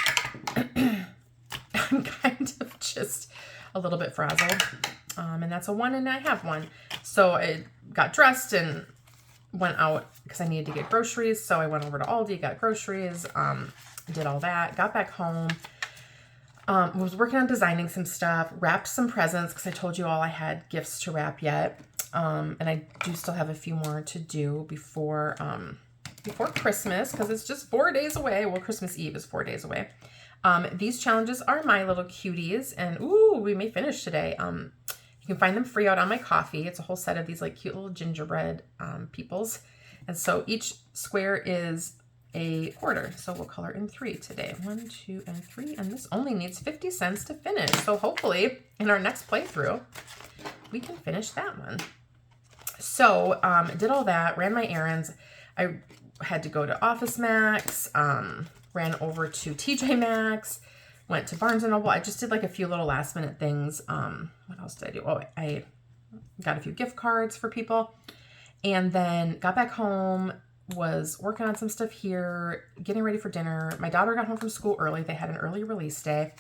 I'm kind of just a little bit frazzled. And that's a 1 and I have 1. So I got dressed and went out because I needed to get groceries. So I went over to Aldi, got groceries, did all that, got back home, was working on designing some stuff, wrapped some presents because I told you all I had gifts to wrap yet. And I do still have a few more to do before Christmas, because it's just 4 days away. Well, Christmas Eve is 4 days away. These challenges are my little cuties, and ooh, we may finish today. You can find them free out on my coffee. It's a whole set of these like cute little gingerbread peoples. And so each square is a quarter. So we'll color in 3 today. 1, 2, and 3. And this only needs 50 cents to finish. So hopefully in our next playthrough, we can finish that one. So did all that, ran my errands. I had to go to Office Max, ran over to TJ Maxx, went to Barnes & Noble. I just did like a few little last minute things. What else did I do? Oh, I got a few gift cards for people, and then got back home, was working on some stuff here, getting ready for dinner. My daughter got home from school early. They had an early release day.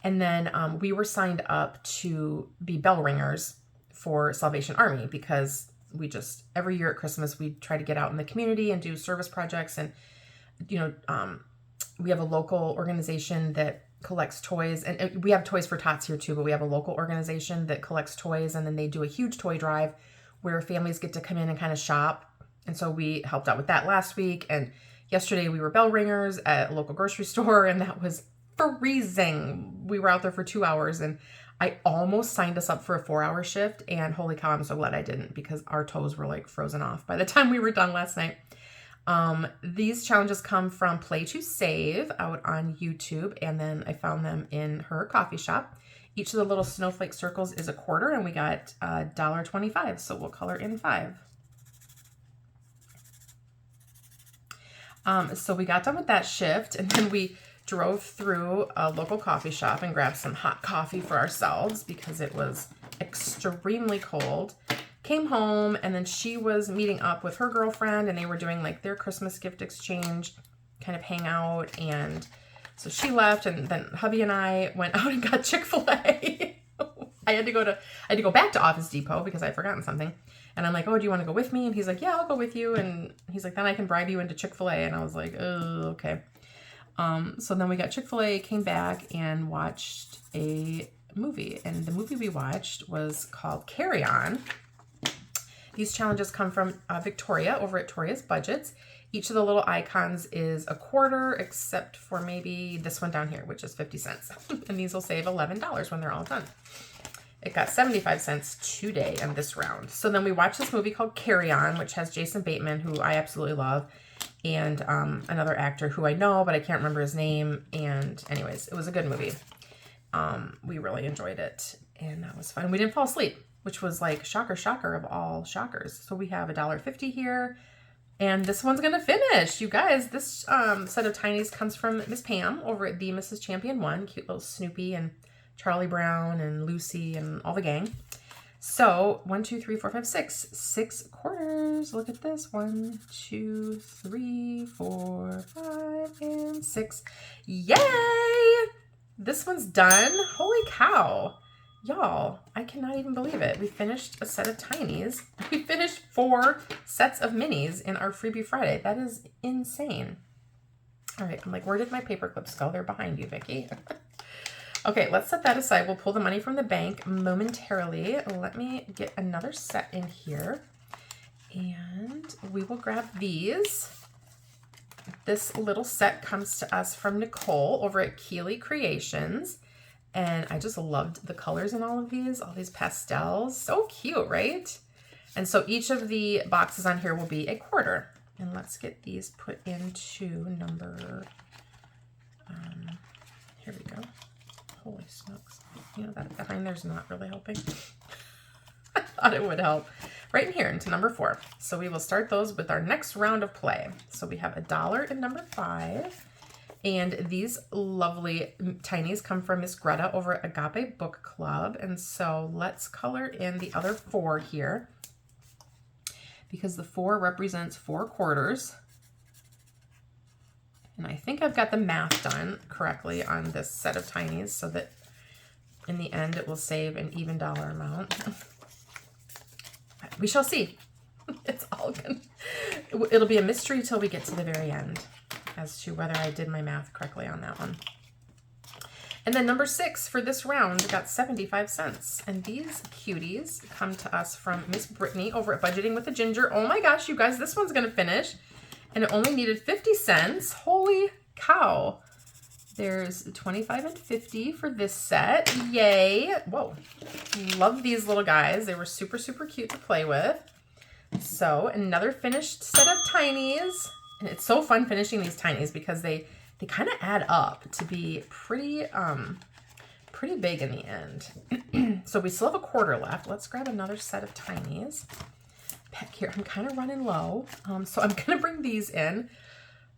And then we were signed up to be bell ringers for Salvation Army, because we just, every year at Christmas, we try to get out in the community and do service projects. And, you know, we have a local organization that collects toys, and we have Toys for Tots here too, but we have a local organization that collects toys, and then they do a huge toy drive where families get to come in and kind of shop. And so we helped out with that last week. And yesterday we were bell ringers at a local grocery store, and that was freezing. We were out there for 2 hours, and I almost signed us up for a 4-hour shift, and holy cow, I'm so glad I didn't, because our toes were like frozen off by the time we were done last night. These challenges come from Play to Save out on YouTube, and then I found them in her coffee shop. Each of the little snowflake circles is a quarter, and we got $1.25, so we'll color in 5. So we got done with that shift, and then we drove through a local coffee shop and grabbed some hot coffee for ourselves because it was extremely cold. Came home, and then she was meeting up with her girlfriend, and they were doing like their Christmas gift exchange kind of hangout. And so she left, and then hubby and I went out and got Chick-fil-A. I had to go back to Office Depot because I'd forgotten something. And I'm like, oh, do you want to go with me? And he's like, yeah, I'll go with you. And he's like, then I can bribe you into Chick-fil-A. And I was like, oh, okay. So then we got Chick-fil-A, came back, and watched a movie. And the movie we watched was called Carry On. These challenges come from Victoria over at Toria's Budgets. Each of the little icons is a quarter, except for maybe this one down here, which is 50 cents. And these will save $11 when they're all done. It got 75 cents today in this round. So then we watched this movie called Carry On, which has Jason Bateman, who I absolutely love, and another actor who I know, but I can't remember his name. And anyways, it was a good movie. We really enjoyed it, and that was fun. We didn't fall asleep, which was like shocker of all shockers. So we have $1.50 here, and this one's gonna finish. You guys, this set of tinies comes from Miss Pam over at the Mrs. Champion 1. Cute little Snoopy and Charlie Brown and Lucy and all the gang. So 1, 2, 3, 4, 5, 6. 6 quarters. Look at this. 1, 2, 3, 4, 5, and 6. Yay! This one's done. Holy cow. Y'all, I cannot even believe it. We finished a set of tinies. We finished 4 sets of minis in our Freebie Friday. That is insane. All right, I'm like, where did my paper clips go? They're behind you, Vicki. Okay, let's set that aside. We'll pull the money from the bank momentarily. Let me get another set in here, and we will grab these. This little set comes to us from Nicole over at Keeley Creations, and I just loved the colors in all these pastels. So cute, right? And so each of the boxes on here will be a quarter. And let's get these put into number, here we go. Holy smokes. You know, that behind there's not really helping. I thought it would help. Right in here into number 4. So we will start those with our next round of play. So we have $1 in number 5. And these lovely tinies come from Miss Greta over at Agape Book Club. And so let's color in the other 4 here, because the 4 represents 4 quarters. And I think I've got the math done correctly on this set of tinies so that in the end it will save an even dollar amount. We shall see. It's all good. It'll be a mystery till we get to the very end as to whether I did my math correctly on that one. And then number 6 for this round got 75 cents. And these cuties come to us from Miss Brittany over at Budgeting with a Ginger. Oh my gosh, you guys, this one's going to finish. And it only needed 50 cents. Holy cow. There's 25 and 50 for this set. Yay. Whoa. Love these little guys. They were super, super cute to play with. So another finished set of tinies. And it's so fun finishing these tinies because they kind of add up to be pretty big in the end. So we still have a quarter left. Let's grab another set of tinies. Back here, I'm kind of running low. So I'm going to bring these in.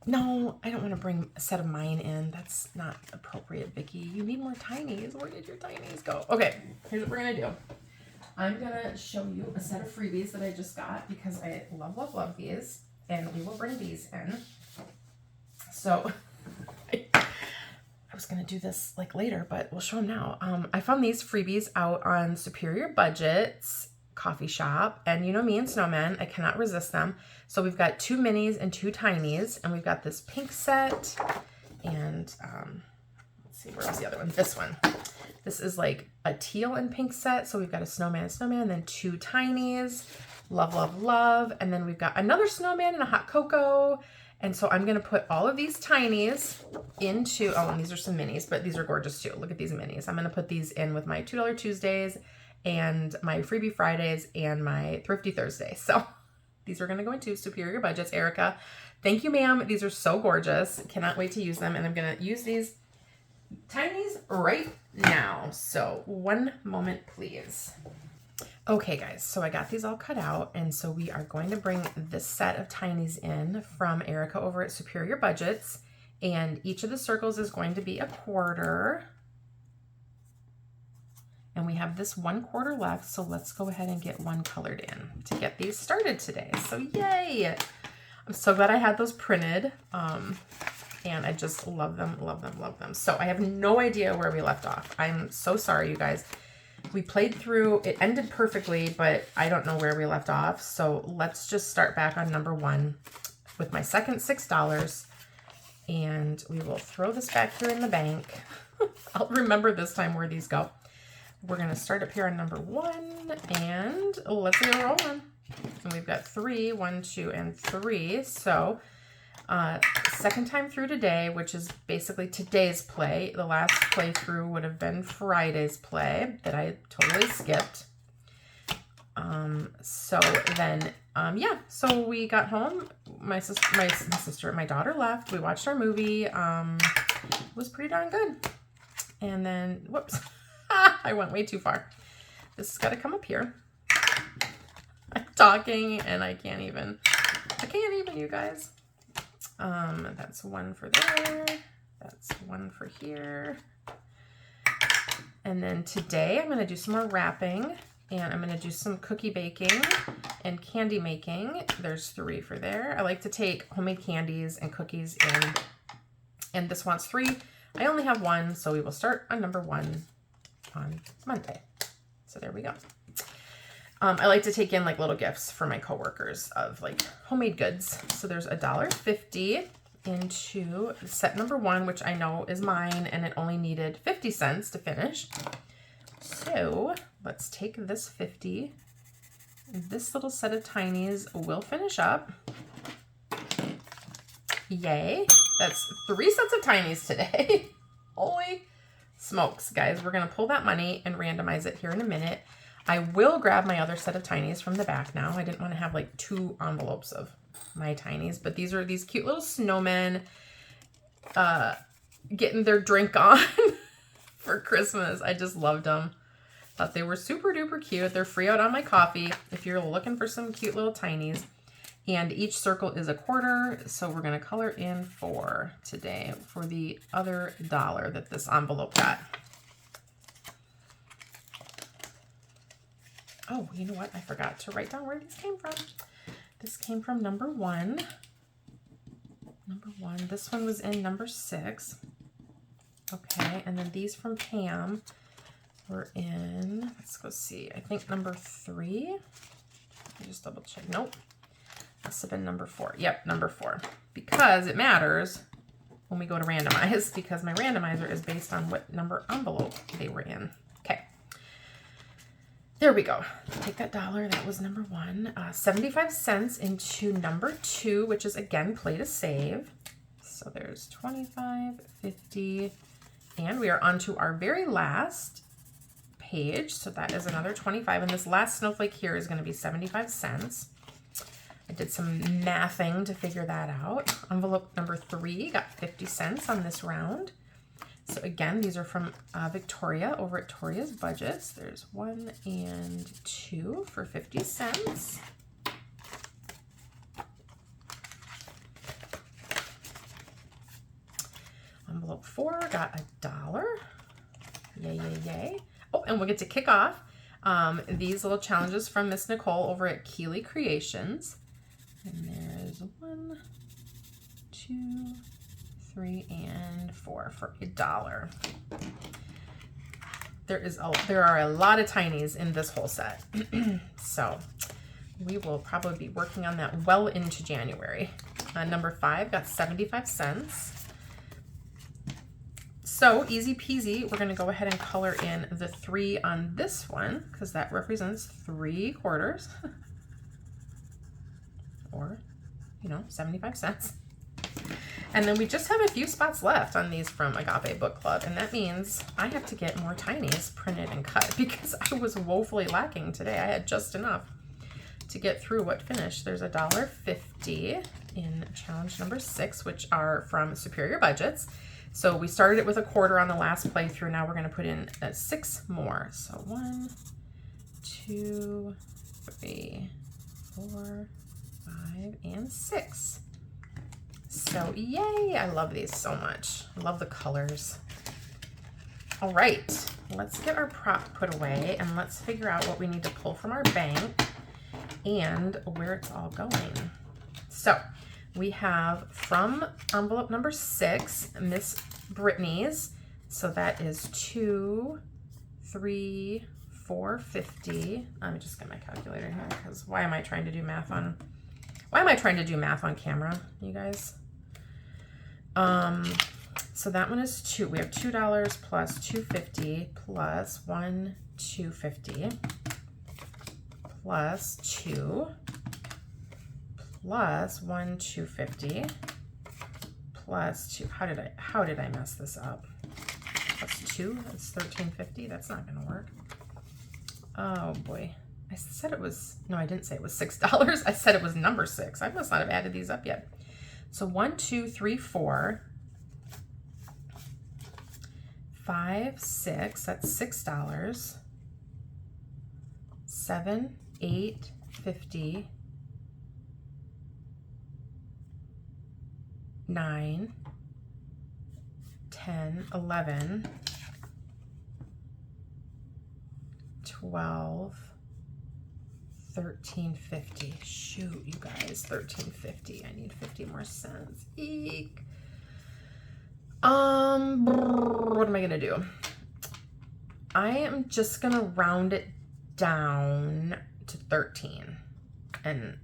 No, I don't want to bring a set of mine in. That's not appropriate, Vicki. You need more tinies. Where did your tinies go? Okay, here's what we're going to do. I'm going to show you a set of freebies that I just got because I love, love, love these. And we will bring these in. So I was going to do this like later, but we'll show them now. I found these freebies out on Superior Budgets coffee shop, and you know me and snowmen, I cannot resist them. So we've got 2 minis and 2 tinies, and we've got this pink set, and let's see, where was the other one? This one. This is like a teal and pink set, so we've got a snowman, and then 2 tinies. Love, love, love. And then we've got another snowman and a hot cocoa. And so I'm going to put all of these tinies into, oh, and these are some minis, but these are gorgeous too. Look at these minis. I'm going to put these in with my $2 Tuesdays and my Freebie Fridays and my Thrifty Thursday. So these are going to go into Superior Budgets. Erica, thank you, ma'am. These are so gorgeous. Cannot wait to use them. And I'm going to use these tinies right now. So one moment, please. Okay, guys, so I got these all cut out, and so we are going to bring this set of tinies in from Erica over at Superior Budgets, and each of the circles is going to be a quarter. And we have this 1 quarter left, so let's go ahead and get one colored in to get these started today. So yay! I'm so glad I had those printed, and I just love them, love them, love them. So I have no idea where we left off. I'm so sorry, you guys. We played through, it ended perfectly, but I don't know where we left off. So let's just start back on number 1 with my second $6, and we will throw this back here in the bank. I'll remember this time where these go. We're going to start up here on number 1, and let's get rolling. And we've got 3, 1, 2, and 3. So second time through today, which is basically today's play. The last playthrough would have been Friday's play that I totally skipped. So then, yeah, so we got home. My daughter left. We watched our movie. It was pretty darn good. And then, whoops. I went way too far. This has got to come up here. I'm talking and I can't even, you guys. That's 1 for there. That's 1 for here. And then today I'm going to do some more wrapping, and I'm going to do some cookie baking and candy making. There's 3 for there. I like to take homemade candies and cookies in, and this wants 3. I only have 1, so we will start on number 1 on Monday. So there we go. I like to take in like little gifts for my coworkers of like homemade goods. So there's $1.50 into set number 1, which I know is mine, and it only needed 50 cents to finish. So let's take this 50. This little set of tinies will finish up. Yay. That's 3 sets of tinies today. Holy smokes, guys. We're going to pull that money and randomize it here in a minute. I will grab my other set of tinies from the back now. I didn't want to have like 2 envelopes of my tinies, but these are these cute little snowmen getting their drink on for Christmas. I just loved them. Thought they were super duper cute. They're free out on my coffee if you're looking for some cute little tinies. And each circle is a quarter, so we're going to color in 4 today for the other $1 that this envelope got. Oh, you know what? I forgot to write down where these came from. This came from number 1. Number 1. This one was in number 6. Okay, and then these from Pam were in, let's go see, I think number 3. Let me just double check. Nope. Must have been number 4. Yep, number 4. Because it matters when we go to randomize, because my randomizer is based on what number envelope they were in. Okay. There we go. Take that $1. That was number 1. 75 cents into number 2, which is again play to save. So there's 25, 50, and we are on to our very last page. So that is another 25. And this last snowflake here is going to be 75 cents. I did some mathing to figure that out. Envelope number 3 got 50 cents on this round. So again, these are from Victoria over at Toria's Budgets. There's 1 and 2 for 50 cents. Envelope 4 got $1. Yay, yay, yay. Oh, and we'll get to kick off these little challenges from Miss Nicole over at Keeley Creations. And there's 1, 2, 3, and 4 for $1. There are a lot of tinies in this whole set. So we will probably be working on that well into January. Number 5 got 75 cents. So easy peasy, we're going to go ahead and color in the 3 on this one because that represents 3/4. Or, 75 cents. And then we just have a few spots left on these from Agape Book Club, and that means I have to get more tinies printed and cut because I was woefully lacking today. I had just enough to get through what finished. There's $1.50 in challenge number 6, which are from Superior Budgets. So we started it with $0.25 on the last playthrough. Now we're going to put in 6 more. So 1, 2, 3, 4, 5, and 6. So yay, I love these so much. I love the colors. All right, let's get our prop put away and let's figure out what we need to pull from our bank and where it's all going. So we have from envelope number 6, Miss Brittany's. So that is 2, 3, 4, 50. Let me just get my calculator here because why am I trying to do math on camera, you guys? So that one is 2. We have $2 plus $2.50 plus 1 $2.50 plus 2 plus 1 $2.50 plus 2. How did I mess this up? Plus 2, that's $13.50. That's not gonna work. Oh boy. I said it was, no, I didn't say it was $6. I said it was number 6. I must not have added these up yet. So 1, 2, 3, 4, 5, 6, that's $6. 7, 8, 50, 9, 10, 11, 12, 13.50. Shoot, you guys, 13.50. I need 50 more cents. Eek. What am I gonna do? I am just gonna round it down to 13. And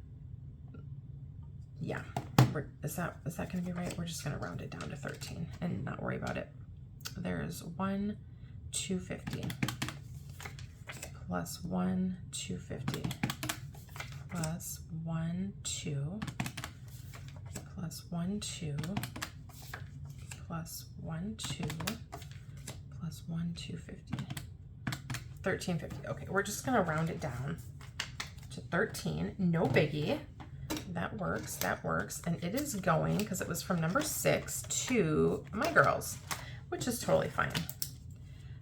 yeah, is that gonna be right? We're just gonna round it down to 13 and not worry about it. There's 1 $2.50 plus 1 $2.50 plus 1 2 plus 1 2 plus 1 2 plus 1 $2.50. 13.50. Okay, we're just gonna round it down to 13. No biggie. That works. That works. And it is going, because it was from number 6 to my girls, which is totally fine.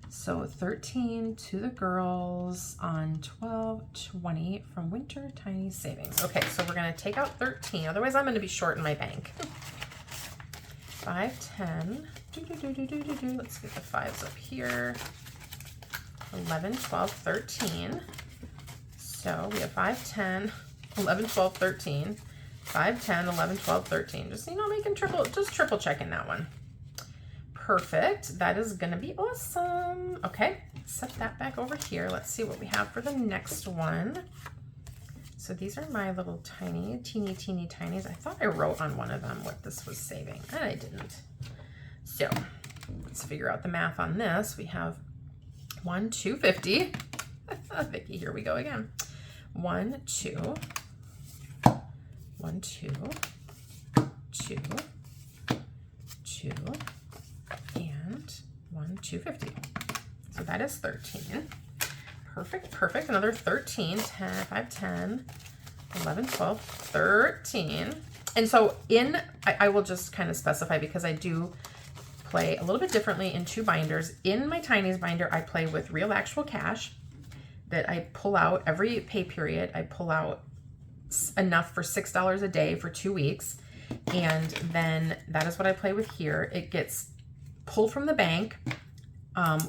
So 13 to the girls on 12/20 from Winter Tiny Savings. Okay, so we're going to take out 13. Otherwise, I'm going to be short in my bank. 5, 10. Let's get the 5s up here. 11, 12, 13. So we have 5, 10, 11, 12, 13. 5, 10, 11, 12, 13. Just, making triple checking that one. Perfect. That is going to be awesome. Okay, set that back over here. Let's see what we have for the next one. So these are my little teeny tinies. I thought I wrote on one of them what this was saving, and I didn't. So let's figure out the math on this. We have 1, 250. Vicky, here we go again. 1, 2, 1, 2, 2, 2, and 1, 250. So that is 13. Perfect, perfect. Another 13, 10, 5, 10, 11, 12, 13. And so I will just kind of specify because I do play a little bit differently in 2 binders. In my Tinies binder, I play with real actual cash that I pull out every pay period. I pull out enough for $6 a day for 2 weeks. And then that is what I play with here. It gets pulled from the bank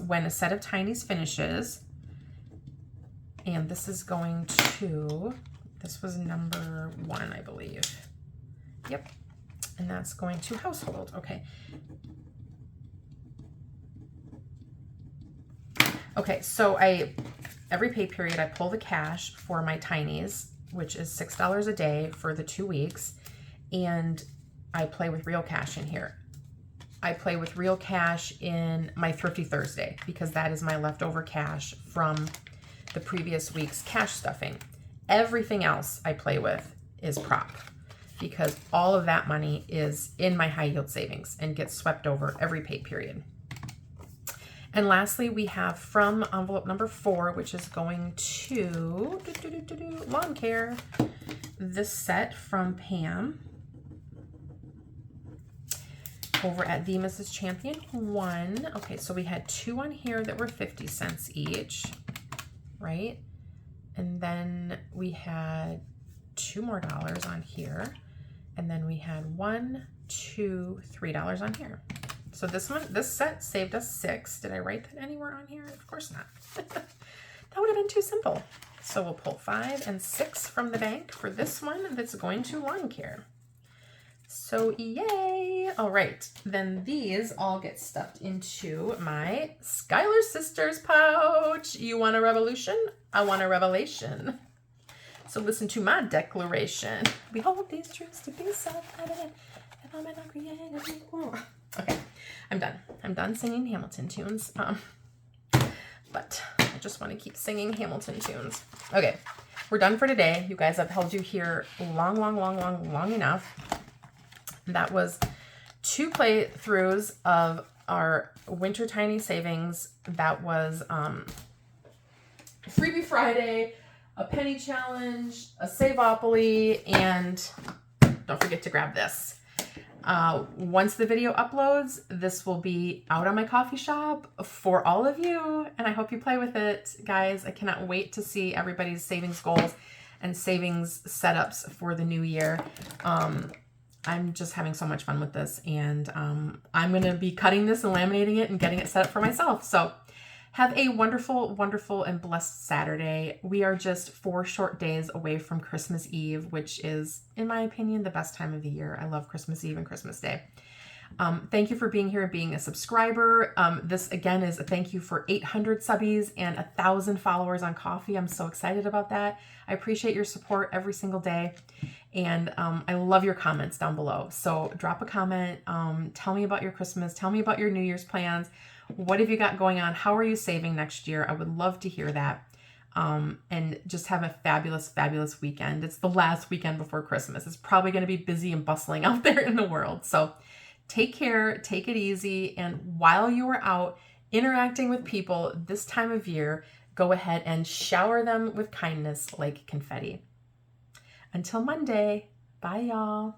when a set of Tinies finishes. And this is going to, this was number 1, I believe. Yep. And that's going to household. Okay. Okay, so every pay period I pull the cash for my Tinies, which is $6 a day for the 2 weeks, and I play with real cash in here. I play with real cash in my Thrifty Thursday because that is my leftover cash from the previous week's cash stuffing. Everything else I play with is prop because all of that money is in my high yield savings and gets swept over every pay period. And lastly, we have from envelope number 4, which is going to lawn care, this set from Pam over at the Mrs. Champion 1. Okay, so we had 2 on here that were 50 cents each, right? And then we had 2 more dollars on here. And then we had 1, 2, $3 on here. So this set saved us 6. Did I write that anywhere on here? Of course not. That would have been too simple. So we'll pull 5 and 6 from the bank for this one that's going to lawn care. So yay! All right, then these all get stuffed into my Skylar Sisters pouch. You want a revolution? I want a revelation. So listen to my declaration. We hold these truths to be self-evident. If I'm not creative, okay, I'm done. I'm done singing Hamilton tunes. But I just want to keep singing Hamilton tunes. Okay, we're done for today. You guys, I've held you here long enough. That was 2 playthroughs of our Winter Tiny Savings. That was Freebie Friday, a penny challenge, a Saveopoly, and don't forget to grab this. Once the video uploads, this will be out on my coffee shop for all of you, and I hope you play with it, guys. I cannot wait to see everybody's savings goals and savings setups for the new year. I'm just having so much fun with this, and I'm going to be cutting this and laminating it and getting it set up for myself. So have a wonderful, wonderful, and blessed Saturday. We are just 4 short days away from Christmas Eve, which is, in my opinion, the best time of the year. I love Christmas Eve and Christmas Day. Thank you for being here and being a subscriber. This, again, is a thank you for 800 subbies and 1,000 followers on Coffee. I'm so excited about that. I appreciate your support every single day. And I love your comments down below. So drop a comment. Tell me about your Christmas. Tell me about your New Year's plans. What have you got going on? How are you saving next year? I would love to hear that. And just have a fabulous, fabulous weekend. It's the last weekend before Christmas. It's probably going to be busy and bustling out there in the world. So take care, take it easy. And while you are out interacting with people this time of year, go ahead and shower them with kindness like confetti. Until Monday, bye y'all.